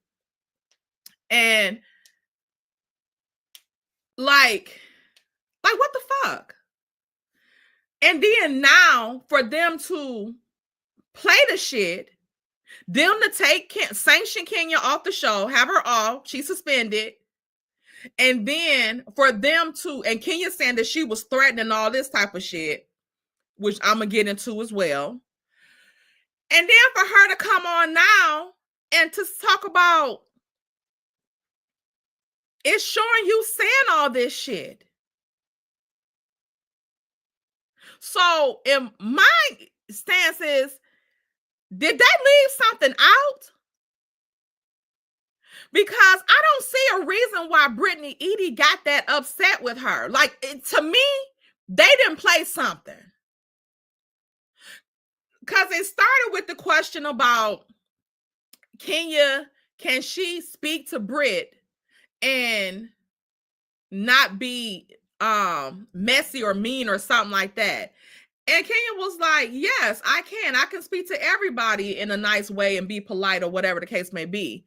[SPEAKER 5] And like what the fuck? And then now for them to play the shit, them to sanction Kenya off the show, have her off, she's suspended. And then for them to, and Kenya saying that she was threatening all this type of shit, which I'm gonna get into as well. And then for her to come on now and to talk about it's showing you saying all this shit. So in my stance is, did they leave something out? Because I don't see a reason why Brit Eady got that upset with her. Like, to me, they didn't play something. Because it started with the question about Kenya, can she speak to Brit and not be messy or mean or something like that? And Kenya was like, yes, I can. I can speak to everybody in a nice way and be polite or whatever the case may be.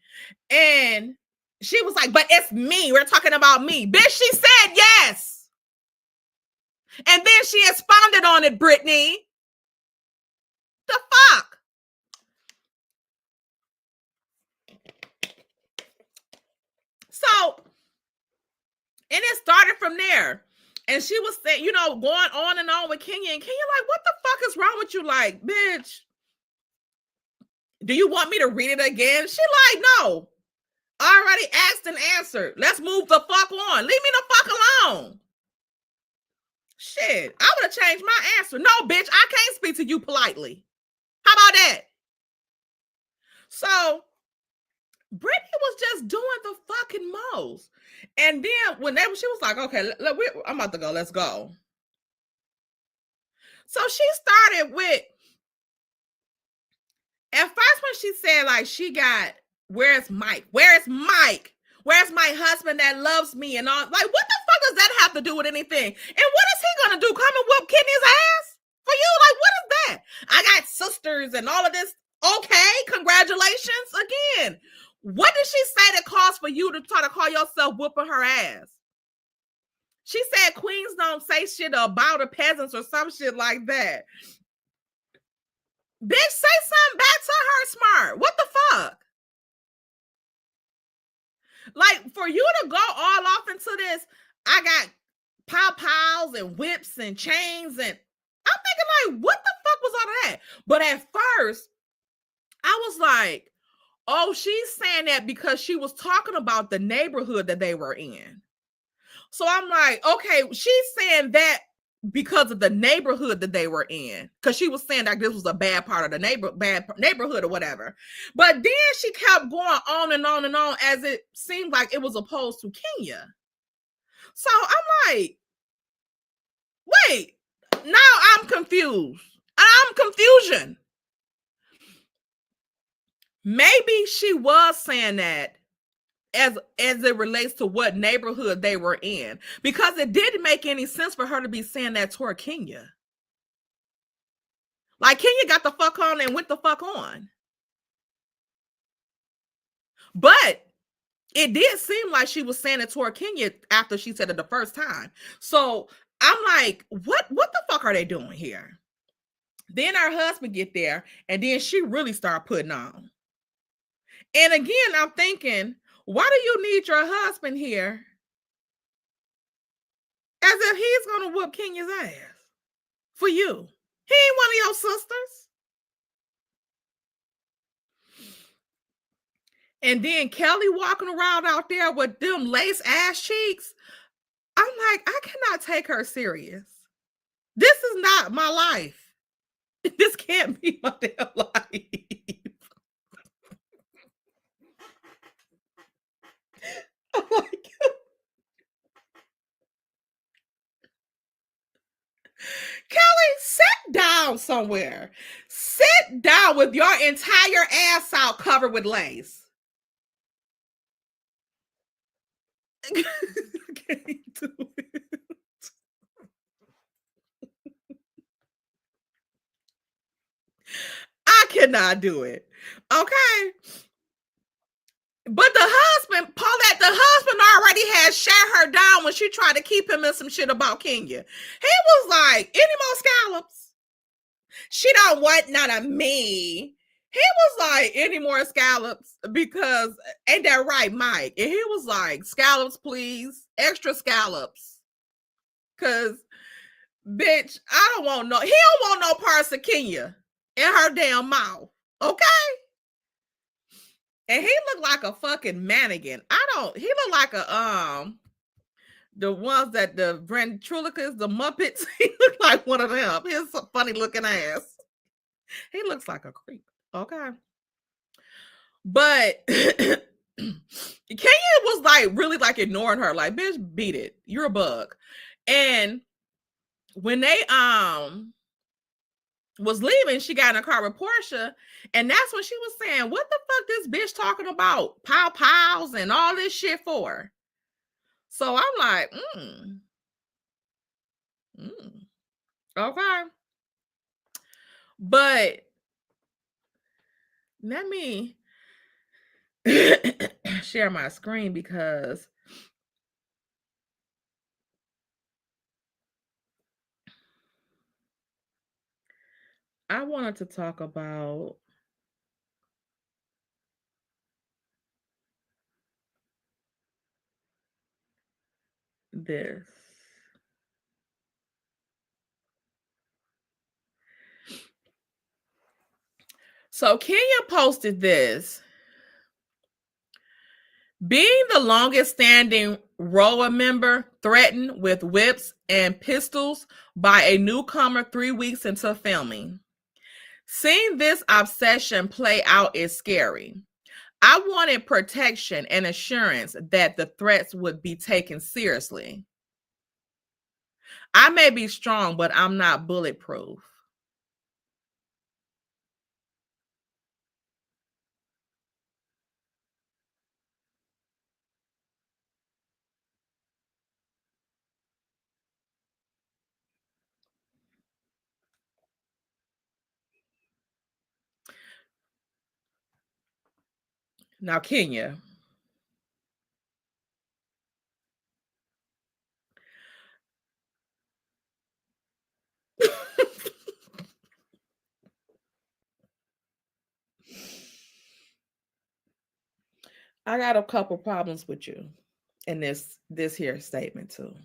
[SPEAKER 5] And she was like, but it's me. We're talking about me. Bitch, she said yes. And then she expounded on it, Brittany. The fuck? So, and it started from there. And she was saying, you know, going on and on with Kenya. And Kenya like, what the fuck is wrong with you? Like, bitch, do you want me to read it again? She like, no. I already asked and answered. Let's move the fuck on. Leave me the fuck alone. Shit, I would have changed my answer. No, bitch, I can't speak to you politely. How about that? So, Brittany was just doing the fucking most. And then when she was like, okay, I'm about to go. Let's go. So she started with, at first when she said like she got, where's Mike? Where's Mike? Where's my husband that loves me and all? Like, what the fuck does that have to do with anything? And what is he gonna do? Come and whoop Kenya's ass for you? Like, what is that? I got sisters and all of this. Okay, congratulations again. What did she say that caused for you to try to call yourself whooping her ass? She said queens don't say shit about the peasants or some shit like that. Bitch, say something back to her, smart. What the fuck? Like, for you to go all off into this, I got pow-pows and whips and chains, and I'm thinking like, what the fuck was all that? But at first, I was like, oh, she's saying that because she was talking about the neighborhood that they were in. So I'm like, okay, she's saying that because of the neighborhood that they were in, because she was saying that this was a bad part of the bad neighborhood or whatever. But then she kept going on and on and on as it seemed like it was opposed to Kenya. So I'm like, wait, now I'm confused. I'm confusion. Maybe she was saying that as it relates to what neighborhood they were in, because it didn't make any sense for her to be saying that toward Kenya. Like, Kenya got the fuck on and went the fuck on. But it did seem like she was saying it toward Kenya after she said it the first time. So I'm like, what the fuck are they doing here? Then her husband get there, and then she really start putting on. And again, I'm thinking, why do you need your husband here? As if he's going to whoop Kenya's ass for you. He ain't one of your sisters. And then Kelly walking around out there with them lace ass cheeks. I'm like, I cannot take her serious. This is not my life. This can't be my damn life. I'm like, Kelly, sit down. down somewhere. Sit down with your entire ass out covered with lace. I can't do it. I cannot do it. Okay. But the husband, Paulette, the husband already had shut her down when she tried to keep him in some shit about Kenya. He was like, any more scallops? She don't want none of me. He was like, any more scallops? Because ain't that right, Mike? And he was like, scallops, please. Extra scallops. Cause bitch, I don't want no, he don't want no parts of Kenya in her damn mouth. Okay? And he looked like a fucking mannequin. He looked like the ones that the ventriloquists, the Muppets, he looked like one of them. He's a funny looking ass. He looks like a creep. Okay. But Kenya was like really like ignoring her, like, bitch, beat it. You're a bug. And when they was leaving, she got in a car with Portia, and that's when she was saying, what the fuck this bitch talking about pow-pows and all this shit for? So I'm like, okay. But let me share my screen because I wanted to talk about this. So Kenya posted this. Being the longest standing RHOA member threatened with whips and pistols by a newcomer 3 weeks into filming. Seeing this obsession play out is scary. I wanted protection and assurance that the threats would be taken seriously. I may be strong, but I'm not bulletproof. Now, Kenya. I got a couple problems with you in this here statement too.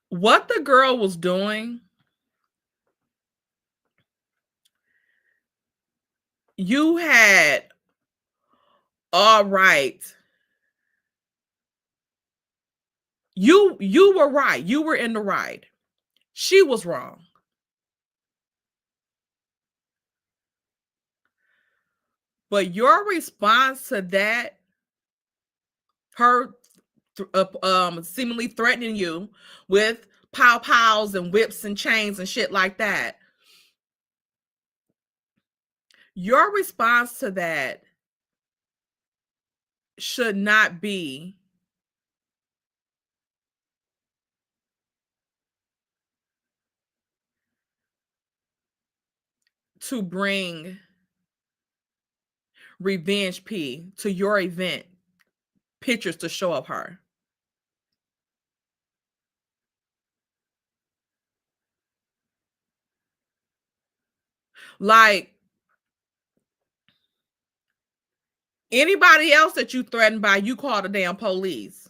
[SPEAKER 5] What the girl was doing, you had all right. You were right. You were in the right. She was wrong. But your response to that, her seemingly threatening you with pow-pows and whips and chains and shit like that, your response to that should not be to bring Revenge P to your event, pictures to show of her. Like, anybody else that you threatened by, you call the damn police.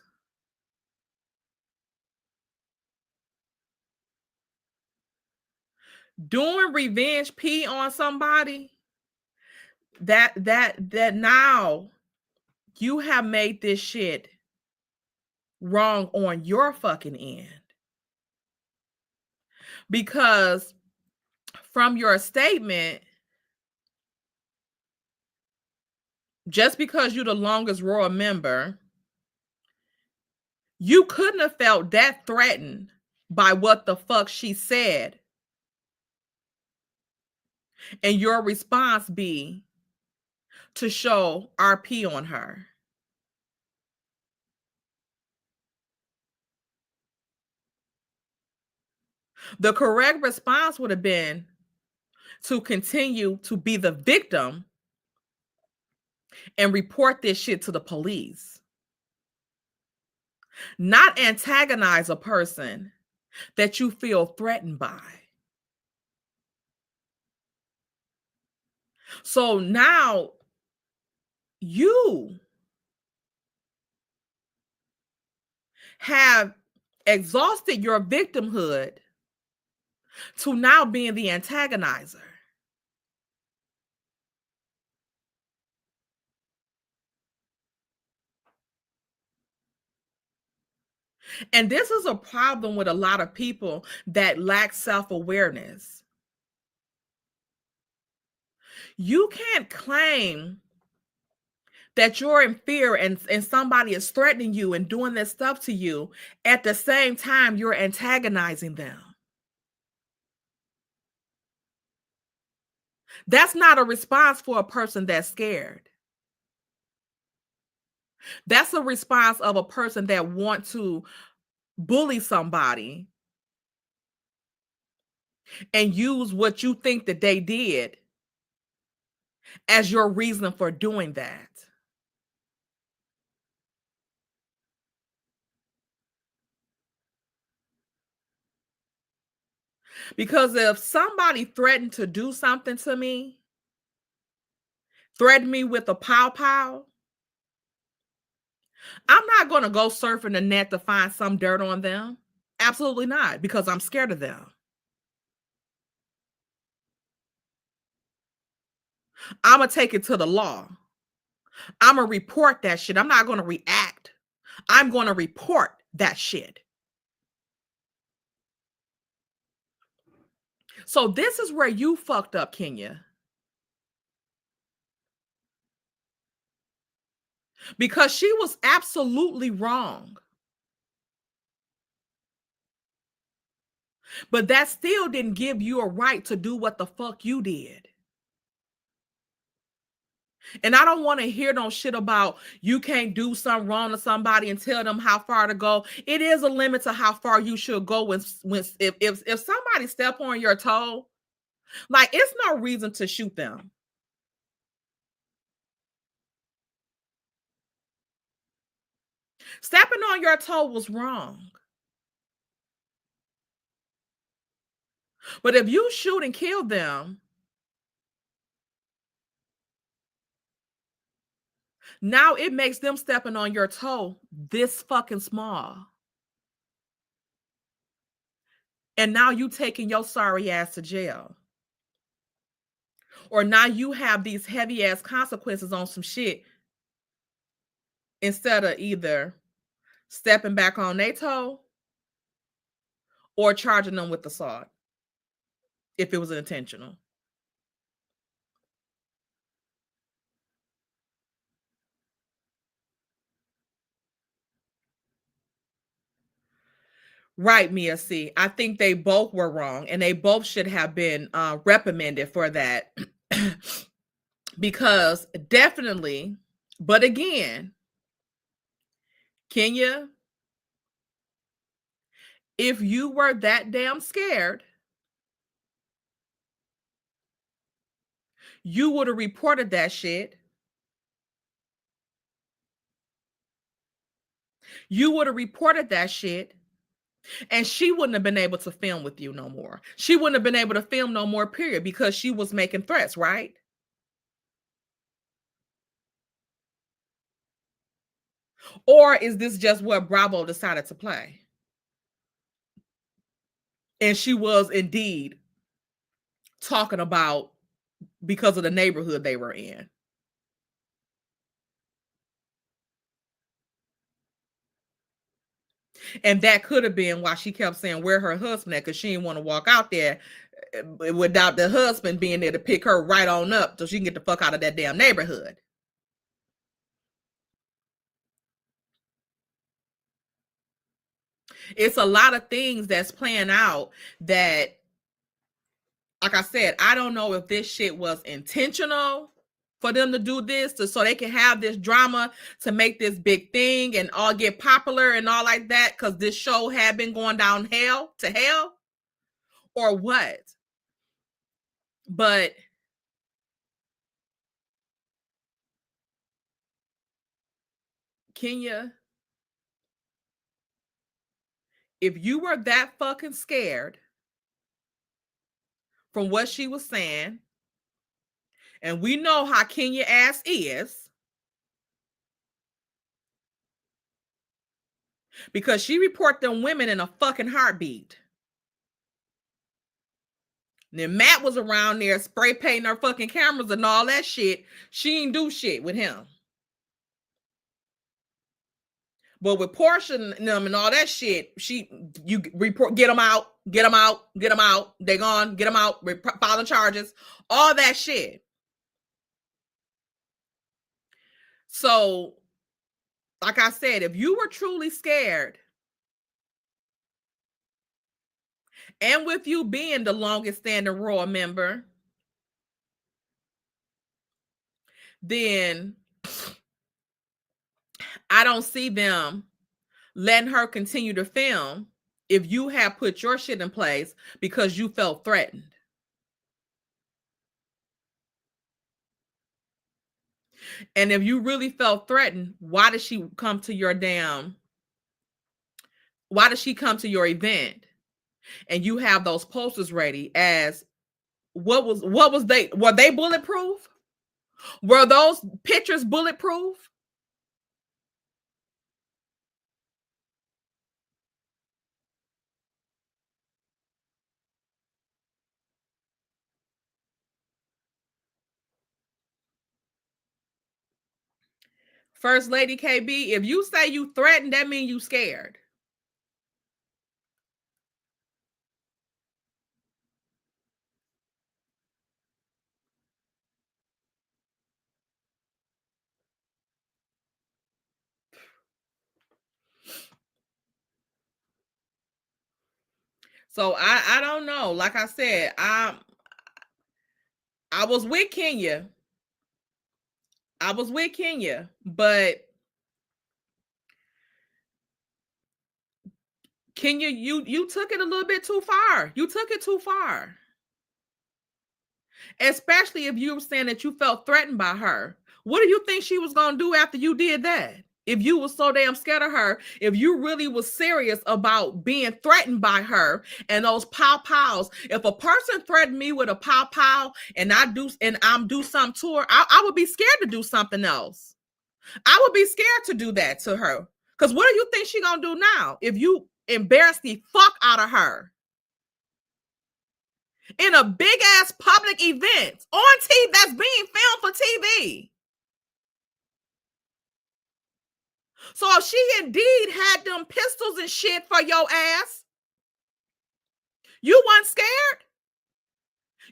[SPEAKER 5] Doing Revenge P on somebody, that now you have made this shit wrong on your fucking end. Because from your statement, just because you're the longest RHOA member, You couldn't have felt that threatened by what the fuck she said, and your response be to show RP on her. The correct response would have been to continue to be the victim and report this shit to the police. Not antagonize a person that you feel threatened by. So now you have exhausted your victimhood to now being the antagonizer. And this is a problem with a lot of people that lack self-awareness. You can't claim that you're in fear and somebody is threatening you and doing this stuff to you at the same time you're antagonizing them. That's not a response for a person that's scared. That's a response of a person that wants to bully somebody and use what you think that they did as your reason for doing that. Because if somebody threatened to do something to me, threatened me with a pow pow, I'm not going to go surfing the net to find some dirt on them. Absolutely not, because I'm scared of them. I'm going to take it to the law. I'm going to report that shit. I'm not going to react. I'm going to report that shit. So this is where you fucked up, Kenya. Because she was absolutely wrong. But that still didn't give you a right to do what the fuck you did. And I don't want to hear no shit about you can't do something wrong to somebody and tell them how far to go. It is a limit to how far you should go when if somebody step on your toe, like it's no reason to shoot them. Stepping on your toe was wrong. But if you shoot and kill them, now it makes them stepping on your toe this fucking small. And now you taking your sorry ass to jail. Or now you have these heavy ass consequences on some shit instead of either stepping back on their toe or charging them with assault if it was intentional. Right, Mia C. I think they both were wrong and they both should have been reprimanded for that. Because definitely, but again, Kenya, if you were that damn scared, you would have reported that shit. You would have reported that shit. And she wouldn't have been able to film with you no more. She wouldn't have been able to film no more, period, because she was making threats, right? Or is this just what Bravo decided to play? And she was indeed talking about because of the neighborhood they were in. And that could have been why she kept saying where her husband at, because she didn't want to walk out there without the husband being there to pick her right on up so she can get the fuck out of that damn neighborhood. It's a lot of things that's playing out that, like I said, I don't know if this shit was intentional for them to do this so they can have this drama to make this big thing and all get popular and all like that, because this show had been going down hell to hell, or what. But Kenya, if you were that fucking scared from what she was saying, and we know how Kenya ass is, because she report them women in a fucking heartbeat. Then Matt was around there spray painting her fucking cameras and all that shit. She ain't do shit with him. But with Portia and them and all that shit, you report, get them out, get them out, get them out. They gone, get them out, filing charges, all that shit. So, like I said, if you were truly scared, and with you being the longest standing RHOA member, then I don't see them letting her continue to film if you have put your shit in place because you felt threatened. And if you really felt threatened, why did she come to your event and you have those posters ready as were they bulletproof? Were those pictures bulletproof? First Lady KB, if you say you threatened, that means you scared. So I don't know. Like I said, I was with Kenya. But Kenya, you took it a little bit too far. You took it too far. Especially if you were saying that you felt threatened by her. What do you think she was going to do after you did that? If you were so damn scared of her, if you really was serious about being threatened by her and those pow-pows, if a person threatened me with a pow-pow and I'm do something to her, I would be scared to do something else. I would be scared to do that to her. Because what do you think she going to do now if you embarrass the fuck out of her in a big ass public event on TV that's being filmed for TV? So if she indeed had them pistols and shit for your ass, you weren't scared?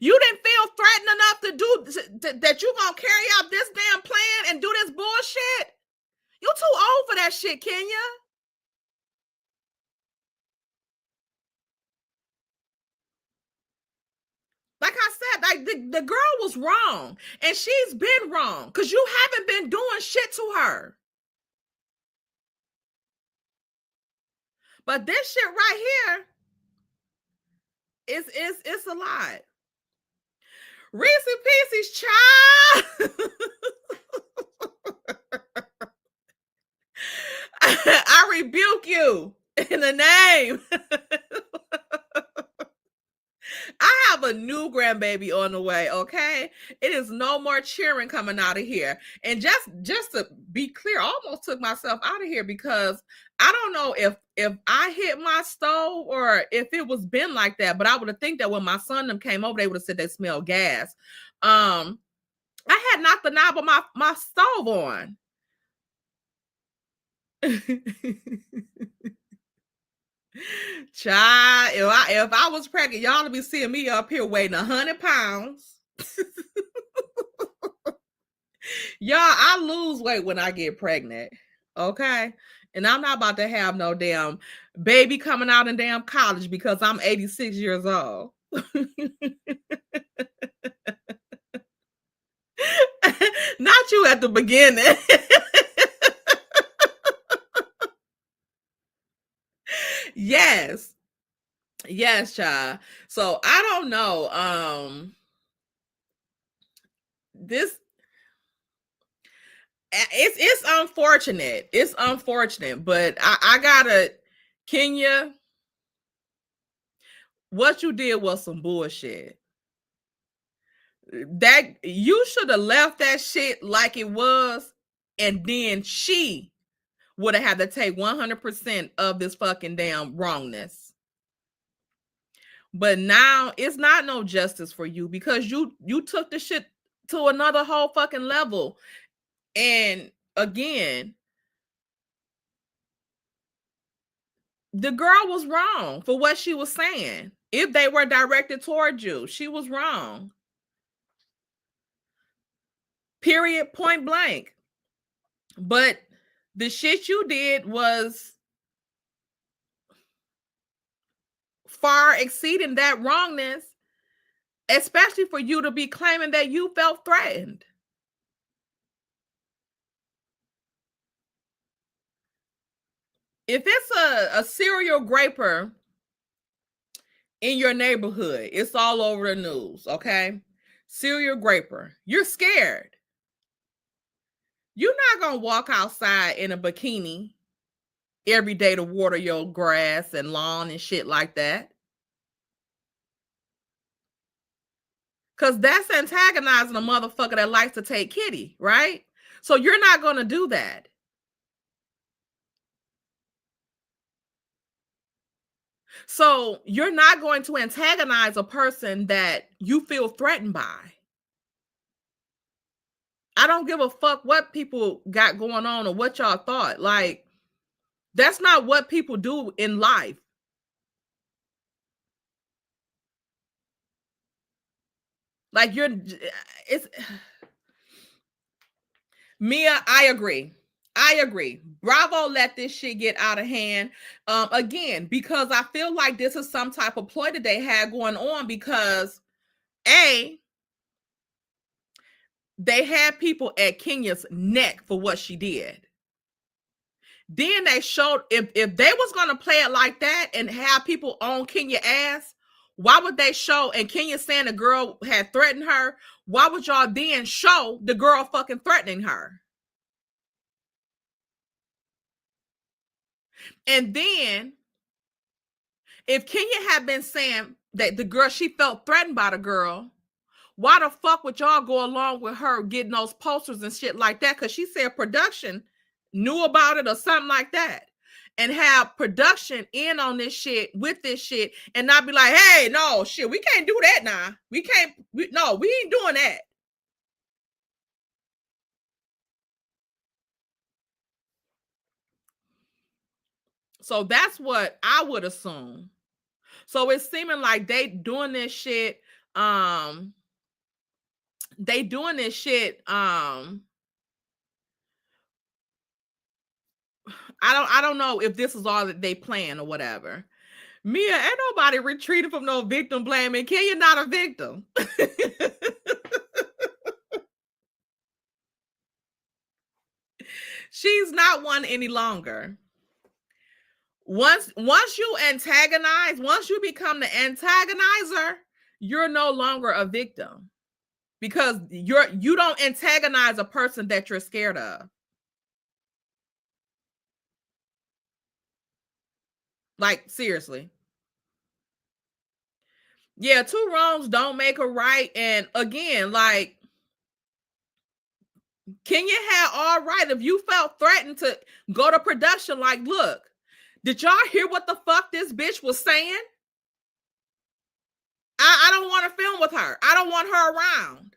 [SPEAKER 5] You didn't feel threatened enough to do that you gonna carry out this damn plan and do this bullshit? You too old for that shit, Kenya. Like I said, like the girl was wrong, and she's been wrong because you haven't been doing shit to her. But this shit right here it's a lot. Reese Pieces, child. I rebuke you in the name. I have a new grandbaby on the way, okay? It is no more cheering coming out of here. And just to be clear, I almost took myself out of here because I don't know if I hit my stove or if it was been like that, but I would have think that when my son them came over, they would have said they smelled gas. I had knocked the knob of my stove on. Child, if I was pregnant, y'all would be seeing me up here weighing 100 pounds. Y'all, I lose weight when I get pregnant. Okay. And I'm not about to have no damn baby coming out in damn college because I'm 86 years old. Not you at the beginning. Yes. Yes, child. So I don't know. This it's unfortunate. It's unfortunate, but I gotta, Kenya, what you did was some bullshit. That you should have left that shit like it was, and then she would have had to take 100% of this fucking damn wrongness. But now it's not no justice for you because you took the shit to another whole fucking level. And again, the girl was wrong for what she was saying. If they were directed towards you, she was wrong. Period, point blank. But the shit you did was far exceeding that wrongness, especially for you to be claiming that you felt threatened. If it's a serial graper in your neighborhood, it's all over the news, okay? Serial graper, you're scared. You're not gonna walk outside in a bikini every day to water your grass and lawn and shit like that. Because that's antagonizing a motherfucker that likes to take kitty, right? So you're not gonna do that. So you're not going to antagonize a person that you feel threatened by. I don't give a fuck what people got going on or what y'all thought. Like, that's not what people do in life. Like, it's Mia, I agree. I agree. Bravo let this shit get out of hand. Again, because I feel like this is some type of ploy that they had going on because they had people at Kenya's neck for what she did. Then they showed if they was gonna play it like that and have people on Kenya ass, why would they show? And Kenya saying the girl had threatened her. Why would y'all then show the girl fucking threatening her? And then if Kenya had been saying that the girl, she felt threatened by the girl, why the fuck would y'all go along with her getting those posters and shit like that? Because she said production knew about it or something like that. And have production in on this shit with this shit and not be like, hey, no, shit, we can't do that now. We can't, we ain't doing that. So that's what I would assume. So it's seeming like they doing this shit. They doing this shit. I don't know if this is all that they plan or whatever. Mia, ain't nobody retreated from no victim blaming. Kenya not a victim. She's not one any longer. Once you antagonize, once you become the antagonizer, you're no longer a victim because you don't antagonize a person that you're scared of. Like, seriously. Yeah, two wrongs don't make a right. And again, like, Kenya had all right if you felt threatened to go to production. Like, look, did y'all hear what the fuck this bitch was saying? I don't want to film with her. I don't want her around.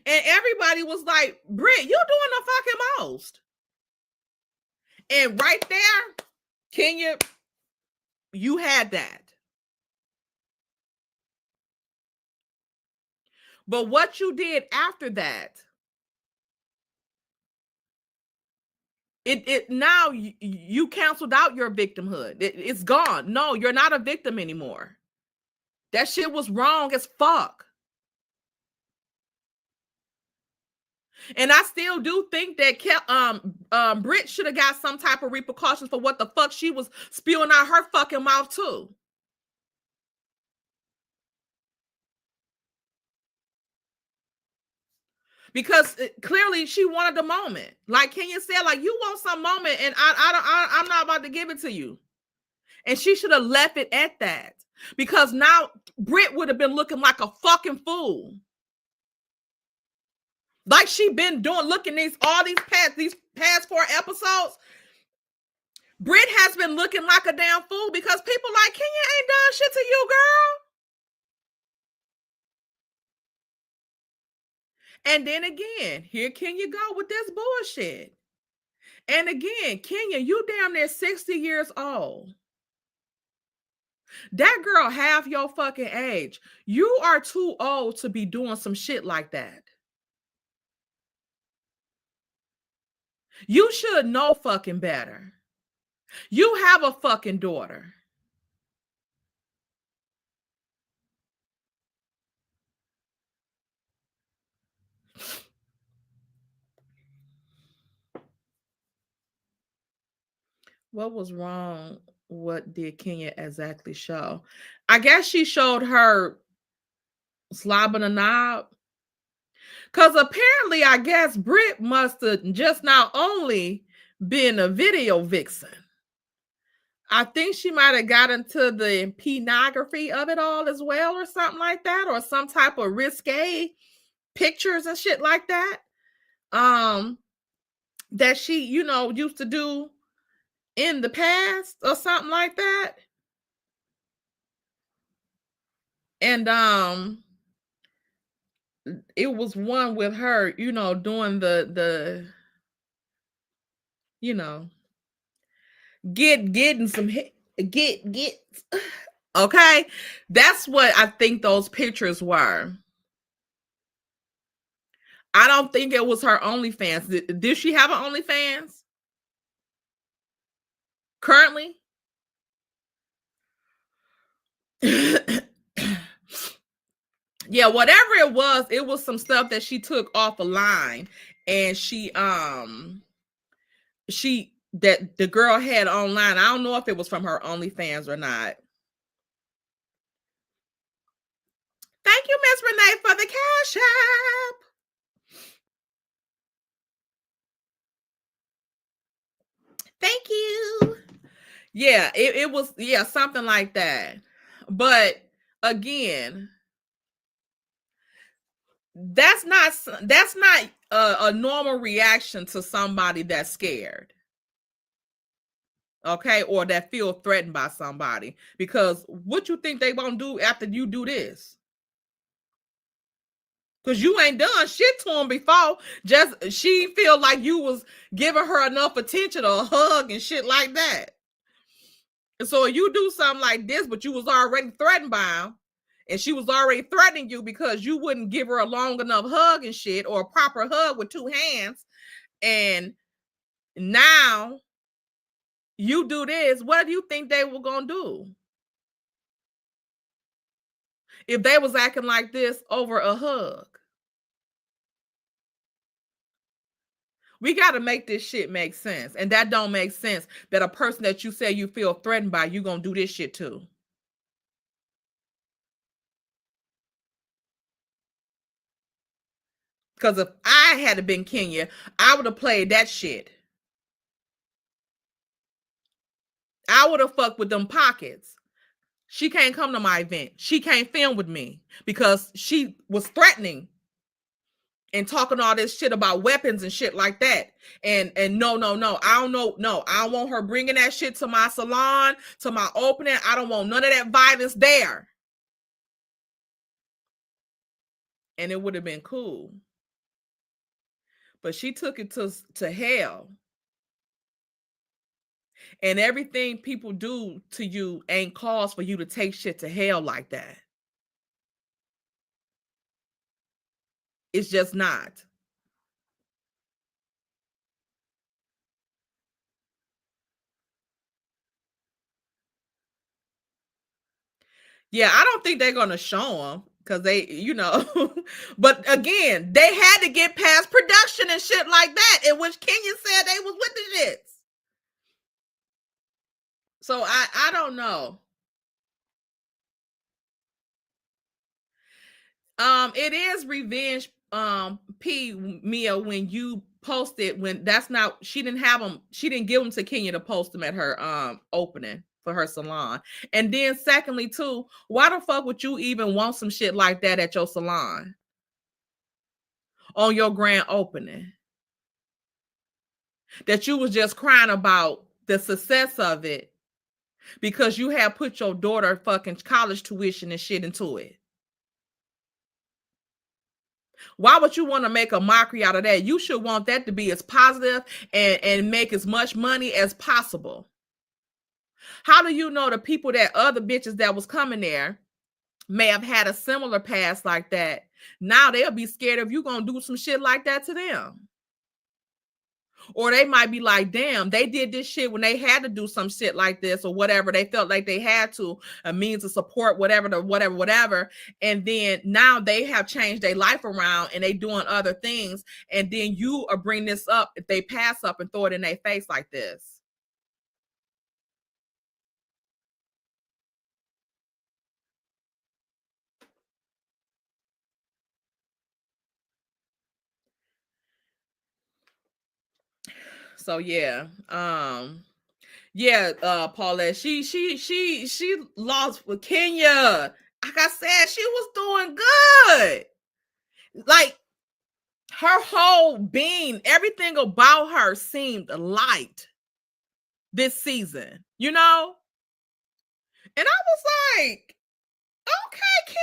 [SPEAKER 5] And everybody was like, Brit, you doing the fucking most. And right there, Kenya, you had that. But what you did after that It now you canceled out your victimhood. It's gone. No, you're not a victim anymore. That shit was wrong as fuck. And I still do think that Brit should have got some type of repercussions for what the fuck she was spewing out her fucking mouth too. Because clearly she wanted the moment. Like Kenya said, like, you want some moment, and I'm not about to give it to you. And she should have left it at that. Because now Brit would have been looking like a fucking fool. Like she been doing, looking these past 4 episodes. Brit has been looking like a damn fool because people like, Kenya ain't done shit to you, girl. And then again, here Kenya go with this bullshit. And again, Kenya, you damn near 60 years old. That girl half your fucking age. You are too old to be doing some shit like that. You should know fucking better. You have a fucking daughter. What was wrong? What did Kenya exactly show? I guess she showed her slobbing a knob. Because apparently, I guess Brit must have just not only been a video vixen. I think she might have got into the pornography of it all as well, or something like that, or some type of risque pictures and shit like that. That she, used to do in the past or something like that. And it was one with her, doing the getting some get okay. That's what I think those pictures were. I don't think it was her OnlyFans. Did she have an OnlyFans currently? Yeah, whatever it was some stuff that she took off a line, and that the girl had online. I don't know if it was from her OnlyFans or not. Thank you, Miss Renee, for the cash app. Thank you. Yeah, it was, something like that. But again, that's not a normal reaction to somebody that's scared. Okay, or that feel threatened by somebody. Because what you think they gonna do after you do this? Because you ain't done shit to them before. Just she feel like you was giving her enough attention or a hug and shit like that. And so you do something like this, but you was already threatened by him, and she was already threatening you because you wouldn't give her a long enough hug and shit, or a proper hug with 2 hands. And now you do this. What do you think they were gonna do if they was acting like this over a hug? We got to make this shit make sense. And that don't make sense that a person that you say you feel threatened by, you gonna do this shit too. Because if I had been Kenya, I would have played that shit. I would have fucked with them pockets. She can't come to my event. She can't film with me because she was threatening and talking all this shit about weapons and shit like that. And no. I don't know. No, I don't want her bringing that shit to my salon, to my opening. I don't want none of that violence there. And it would have been cool. But she took it to hell. And everything people do to you ain't cause for you to take shit to hell like that. It's just not. Yeah, I don't think they're gonna show them because they, you know, but again, they had to get past production and shit like that, in which Kenya said they was with the shits. So I don't know. It is revenge, P Mia, when you posted, when that's not, she didn't have them, she didn't give them to Kenya to post them at her opening for her salon. And then secondly, too, why the fuck would you even want some shit like that at your salon on your grand opening? That you was just crying about the success of it because you have put your daughter fucking college tuition and shit into it. Why would you want to make a mockery out of that? You should want that to be as positive and make as much money as possible. How do you know the people, that other bitches that was coming there may have had a similar past like that? Now they'll be scared if you gonna do some shit like that to them. Or they might be like, damn, they did this shit when they had to do some shit like this or whatever. They felt like they had to, a means to support whatever. And then now they have changed their life around and they doing other things. And then you are bring this up if they pass up and throw it in their face like this. So yeah. Paulette, she lost with Kenya. Like I said, she was doing good. Like her whole being, everything about her seemed light this season, you know? And I was like, okay, Kenya.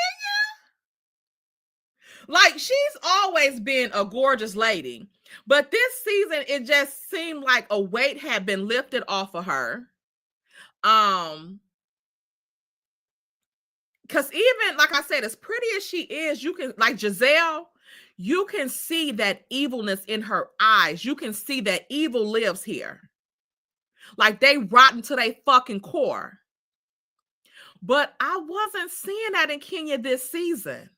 [SPEAKER 5] Like, she's always been a gorgeous lady. But this season, it just seemed like a weight had been lifted off of her. Because even, like I said, as pretty as she is, you can, like Giselle, you can see that evilness in her eyes. You can see that evil lives here. Like, they rotten to their fucking core. But I wasn't seeing that in Kenya this season.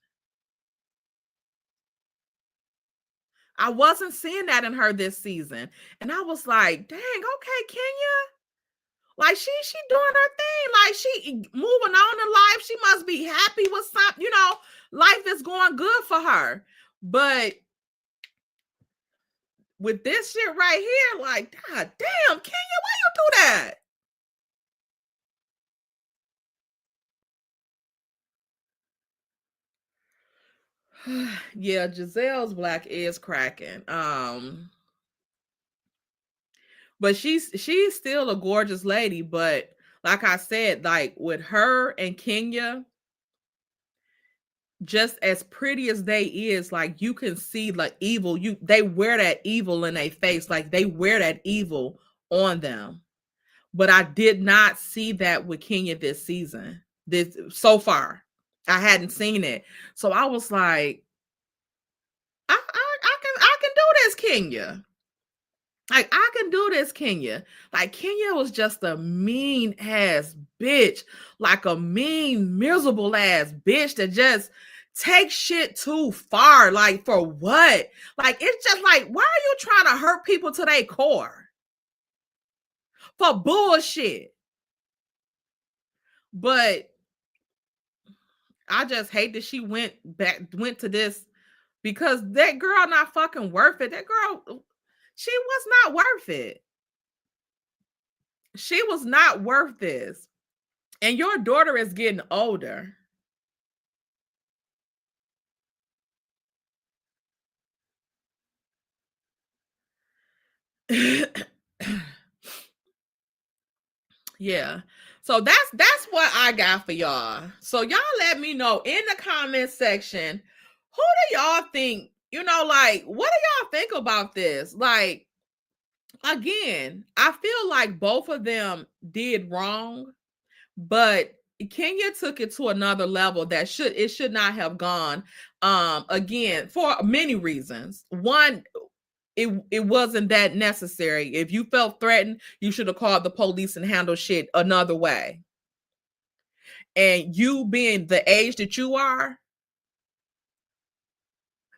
[SPEAKER 5] I wasn't seeing that in her this season. And I was like, dang, okay, Kenya. Like, she doing her thing. Like, she moving on in life. She must be happy with something. You know, life is going good for her. But with this shit right here, like, God damn, Kenya, why you do that? Yeah, Giselle's black is cracking. But she's still a gorgeous lady. But like I said, like with her and Kenya, just as pretty as they is, like you can see like evil. They wear that evil in their face, like they wear that evil on them. But I did not see that with Kenya this season. This so far, I hadn't seen it. So I was like, I can do this, Kenya. Like, I can do this, Kenya. Like, Kenya was just a mean ass bitch. Like a mean, miserable ass bitch that just takes shit too far. Like, for what? Like, it's just like, why are you trying to hurt people to their core? For bullshit. But I just hate that she went to this, because that girl not fucking worth it. That girl, she was not worth it. She was not worth this. And your daughter is getting older. Yeah. So that's what I got for y'all. So y'all let me know in the comment section, who do y'all think, you know, like, what do y'all think about this? Like, again, I feel like both of them did wrong, but Kenya took it to another level that should not have gone. Again, for many reasons. One, it wasn't that necessary. If you felt threatened, you should have called the police and handled shit another way. and you being the age that you are,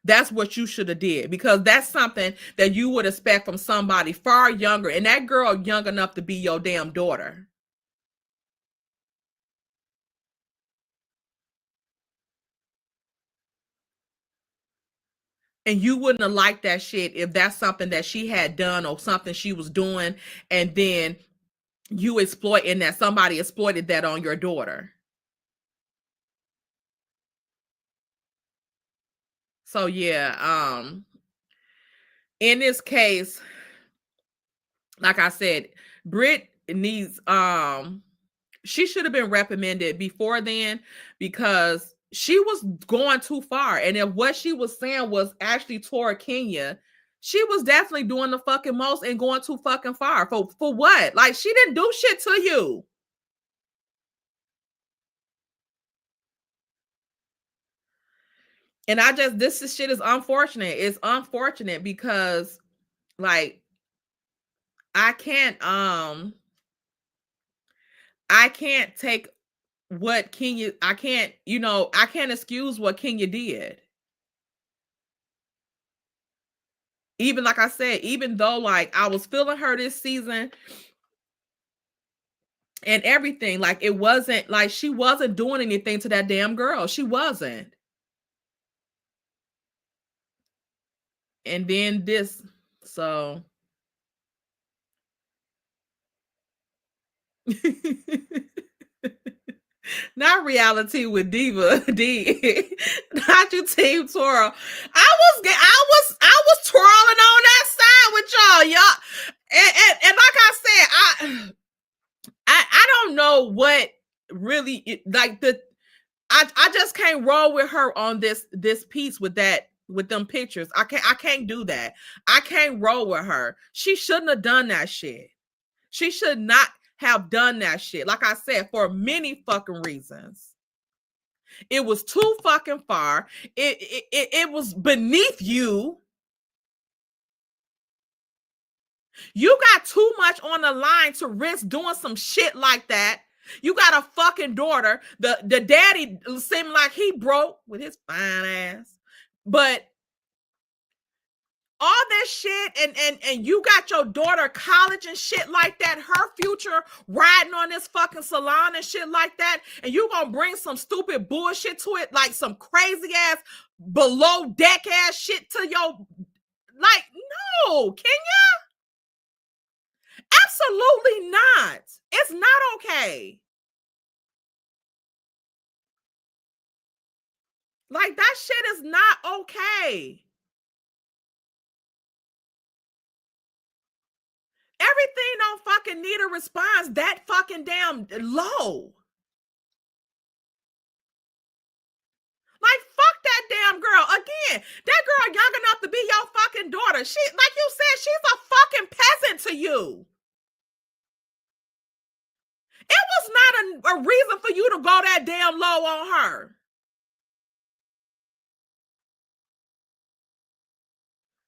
[SPEAKER 5] that's what you should have did, because that's something that you would expect from somebody far younger, and that girl young enough to be your damn daughter. And you wouldn't have liked that shit if that's something that she had done or something she was doing, and then you exploiting that, somebody exploited that on your daughter. So yeah, in this case, like I said, Brit needs she should have been reprimanded before then, because she was going too far. And if what she was saying was actually toward Kenya, she was definitely doing the fucking most and going too fucking far. For what? Like, she didn't do shit to you. And this shit is unfortunate. It's unfortunate because, like, I can't take what Kenya, I can't excuse what Kenya did. Even like I said, even though like I was feeling her this season and everything, like it wasn't like she wasn't doing anything to that damn girl. She wasn't. And then this, so not reality with Diva D. Not you, Team Toro. I was twirling on that side with y'all. And like I said, I don't know what really like I just can't roll with her on this piece with them pictures. I can't do that. I can't roll with her. She shouldn't have done that shit. She should not have done that shit. Like I said, for many fucking reasons. It was too fucking far. It was beneath you. You got too much on the line to risk doing some shit like that. You got a fucking daughter. The daddy seemed like he broke with his fine ass. But all this shit, and you got your daughter college and shit like that, her future riding on this fucking salon and shit like that, and you gonna bring some stupid bullshit to it, like some crazy ass below deck ass shit to your, like, no, Kenya, absolutely not. It's not okay. Like, that shit is not okay. Everything don't fucking need a response that fucking damn low. Like, fuck that damn girl. Again, that girl young enough to be your fucking daughter. She, like you said, she's a fucking peasant to you. It was not a reason for you to go that damn low on her.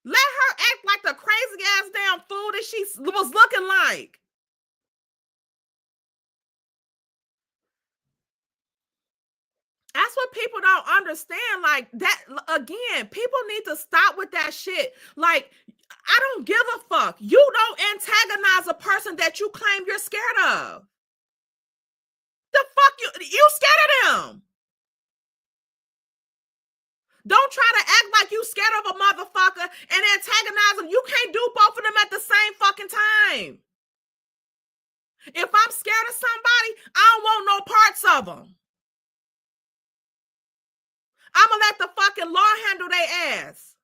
[SPEAKER 5] Let her act like the crazy ass damn fool that she was looking like. That's what people don't understand. Like, that, again, people need to stop with that shit. Like, I don't give a fuck. You don't antagonize a person that you claim you're scared of. The fuck you scared of them. Don't try to act like you scared of a motherfucker and antagonize them. You can't do both of them at the same fucking time. If I'm scared of somebody, I don't want no parts of them. I'm gonna let the fucking law handle their ass.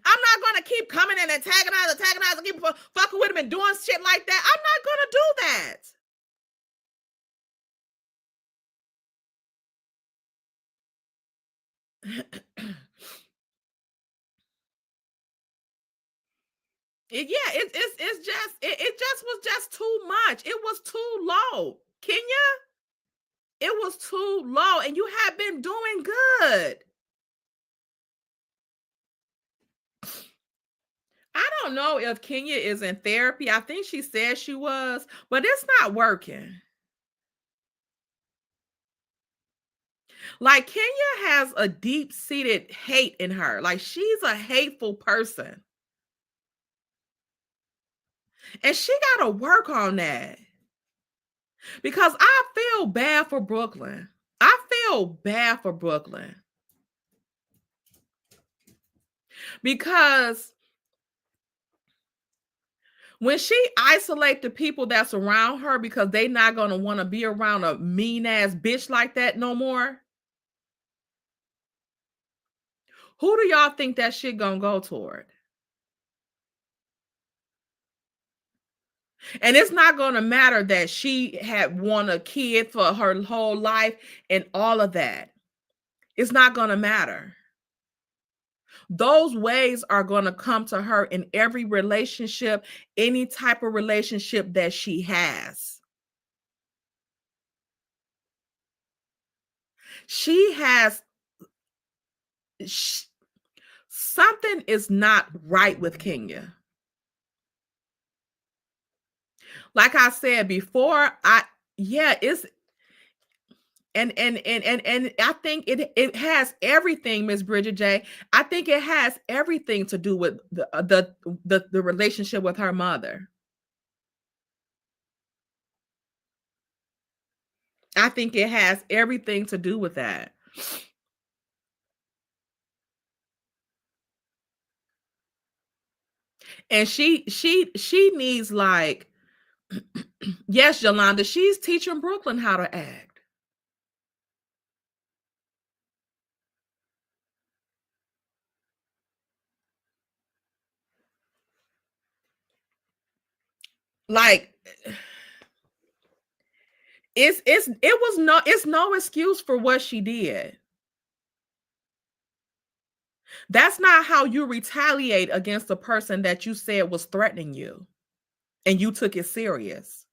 [SPEAKER 5] I'm not gonna keep coming and antagonizing, keep fucking with them and doing shit like that. I'm not gonna do that. It just was just too much. It was too low, Kenya. It was too low, and you have been doing good. I don't know if Kenya is in therapy. I think she said she was, but it's not working. Like, Kenya has a deep-seated hate in her. Like, she's a hateful person. And she got to work on that. Because I feel bad for Brooklyn. I feel bad for Brooklyn. Because when she isolate the people that's around her because they not going to want to be around a mean-ass bitch like that no more, who do y'all think that shit gonna go toward? And it's not going to matter that she had won a kid for her whole life and all of that. It's not going to matter. Those ways are going to come to her in every relationship, any type of relationship that she has. She has something is not right with Kenya. Like I said before, it's and I think it has everything, Miss Bridget J. I think it has everything to do with the relationship with her mother. I think it has everything to do with that. And she needs, like, yes, Yolanda, she's teaching Brooklyn how to act. Like, it's no excuse for what she did. That's not how you retaliate against a person that you said was threatening you and you took it serious.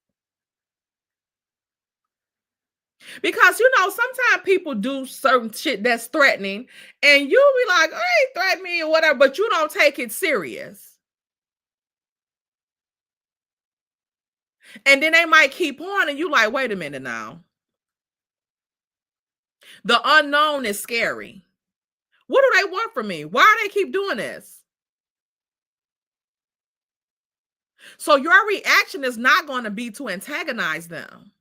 [SPEAKER 5] Because, sometimes people do certain shit that's threatening and you'll be like, oh, he threatened me or whatever, but you don't take it serious. And then they might keep on and you like, wait a minute now. The unknown is scary. What do they want from me? Why do they keep doing this? So your reaction is not going to be to antagonize them.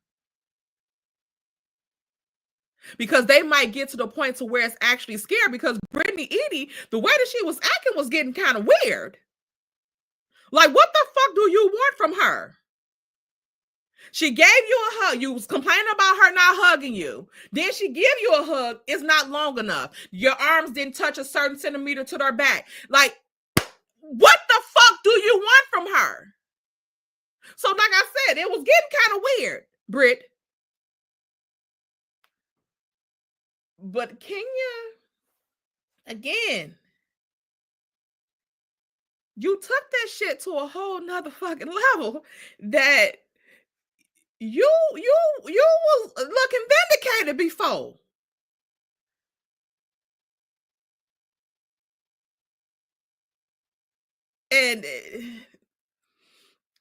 [SPEAKER 5] Because they might get to the point to where it's actually scary, because Brit Eady, the way that she was acting was getting kind of weird. Like, what the fuck do you want from her? She gave you a hug. You was complaining about her not hugging you. Then she give you a hug. It's not long enough. Your arms didn't touch a certain centimeter to their back. Like, what the fuck do you want from her? So, like I said, it was getting kind of weird, Brit. But Kenya, again, you took that shit to a whole nother fucking level that you was looking vindicated before.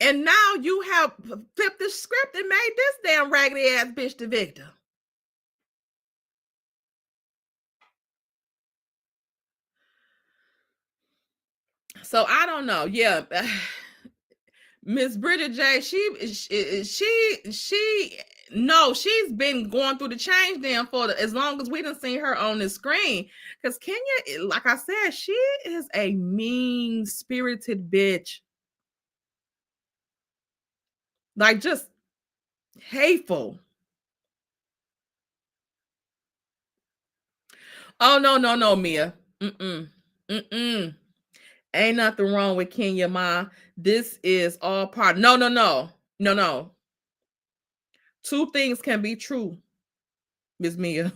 [SPEAKER 5] And now you have flipped the script and made this damn raggedy ass bitch the victim. So I don't know. Yeah. Miss Bridget J, she's been going through the change then for as long as we done seen her on the screen. Because Kenya, like I said, she is a mean-spirited bitch. Like, just hateful. Oh, no, Mia. Ain't nothing wrong with Kenya, Ma. This is all part. No. Two things can be true, Miss Mia.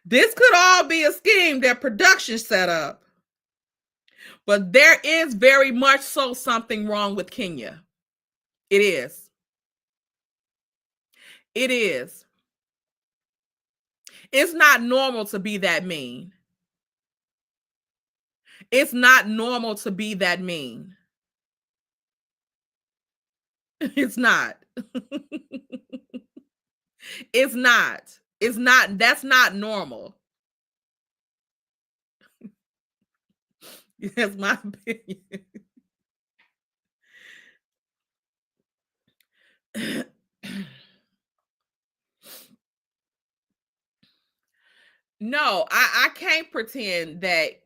[SPEAKER 5] This could all be a scheme that production set up. But there is very much so something wrong with Kenya. It is. It is. It's not normal to be that mean. It's not normal to be that mean. It's not. It's not. It's not. That's not normal. That's my opinion. No, I can't pretend that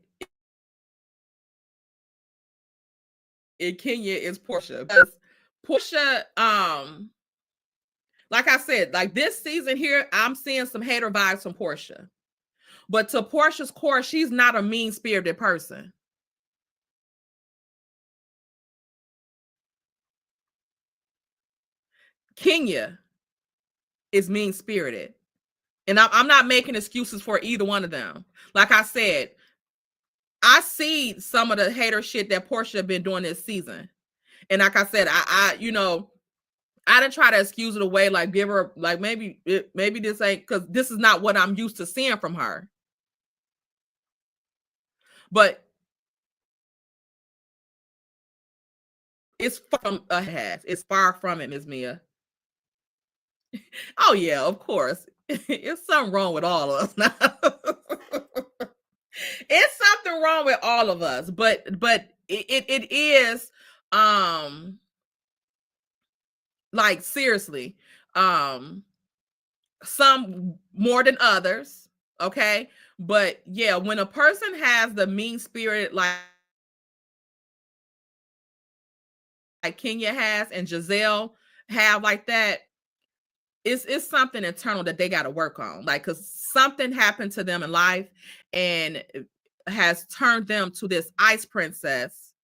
[SPEAKER 5] in Kenya is Portia, because Portia, like I said, like this season here, I'm seeing some hater vibes from Portia. But to Portia's core, she's not a mean-spirited person. Kenya is mean-spirited. And I'm not making excuses for either one of them. Like I said, I see some of the hater shit that Portia been doing this season. And like I said, I didn't try to excuse it away, like give her, like maybe this ain't, because this is not what I'm used to seeing from her. But it's from a has. It's far from it, Ms. Mia. Oh yeah, of course. It's something wrong with all of us now. It's something wrong with all of us, but it is like seriously, some more than others, okay? But yeah, when a person has the mean spirit like Kenya has and Giselle have like that, it's something internal that they got to work on. Like, because something happened to them in life and has turned them to this ice princess.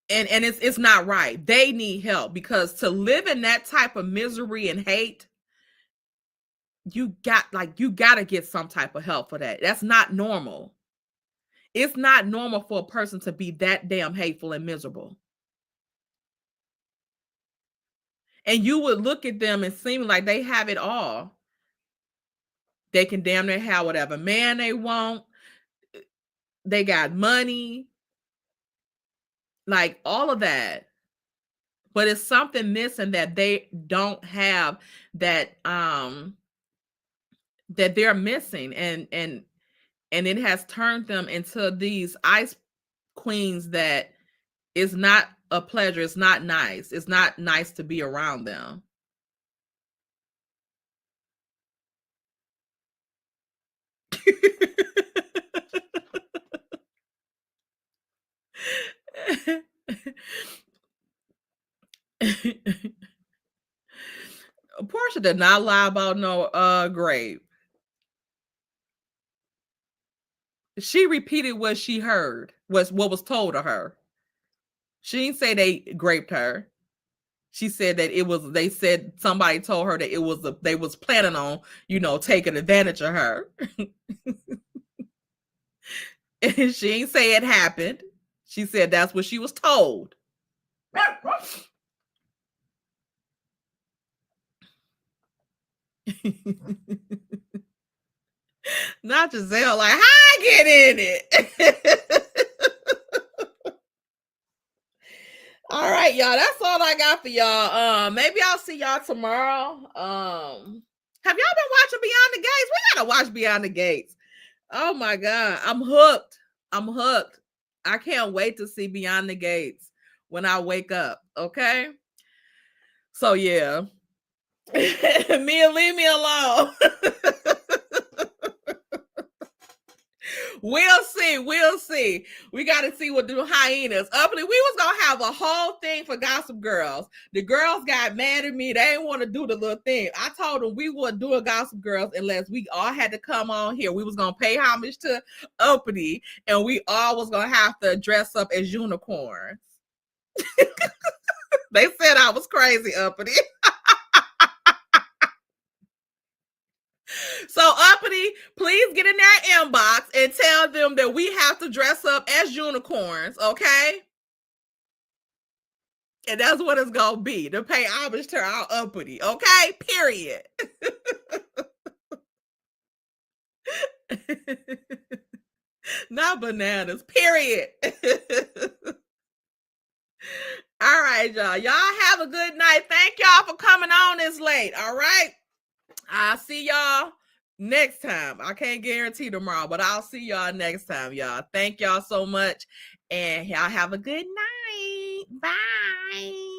[SPEAKER 5] And it's not right. They need help, because to live in that type of misery and hate, you got to get some type of help for that. That's not normal. It's not normal for a person to be that damn hateful and miserable. And you would look at them and seem like they have it all. They can damn near have whatever man they want. They got money, like all of that. But it's something missing that they don't have, that that they're missing, and it has turned them into these ice queens that is not a pleasure. It's not nice. It's not nice to be around them. Portia did not lie about no grape. She repeated what she heard, what was told to her. She didn't say they graped her. She said that it was, they said somebody told her that it was they was planning on, taking advantage of her. And she didn't say it happened. She said that's what she was told. Not Giselle, like, how I get in it? All right, y'all. That's all I got for y'all. Maybe I'll see y'all tomorrow. Have y'all been watching Beyond the Gates? We gotta watch Beyond the Gates. Oh my god, I'm hooked. I'm hooked. I can't wait to see Beyond the Gates when I wake up. Okay. So yeah. Mia, leave me alone. We'll see. We'll see. We got to see what the hyenas. Uppity, we was going to have a whole thing for Gossip Girls. The girls got mad at me. They didn't want to do the little thing. I told them we wouldn't do a Gossip Girls unless we all had to come on here. We was going to pay homage to Uppity, and we all was going to have to dress up as unicorns. They said I was crazy, Uppity. So Uppity, please get in their inbox and tell them that we have to dress up as unicorns, okay? And that's what it's gonna be, to pay homage to our Uppity, okay? Period. Not bananas, period. All right, y'all. Y'all have a good night. Thank y'all for coming on this late. All right. I'll see y'all next time. I can't guarantee tomorrow, but I'll see y'all next time, y'all. Thank y'all so much. And y'all have a good night. Bye.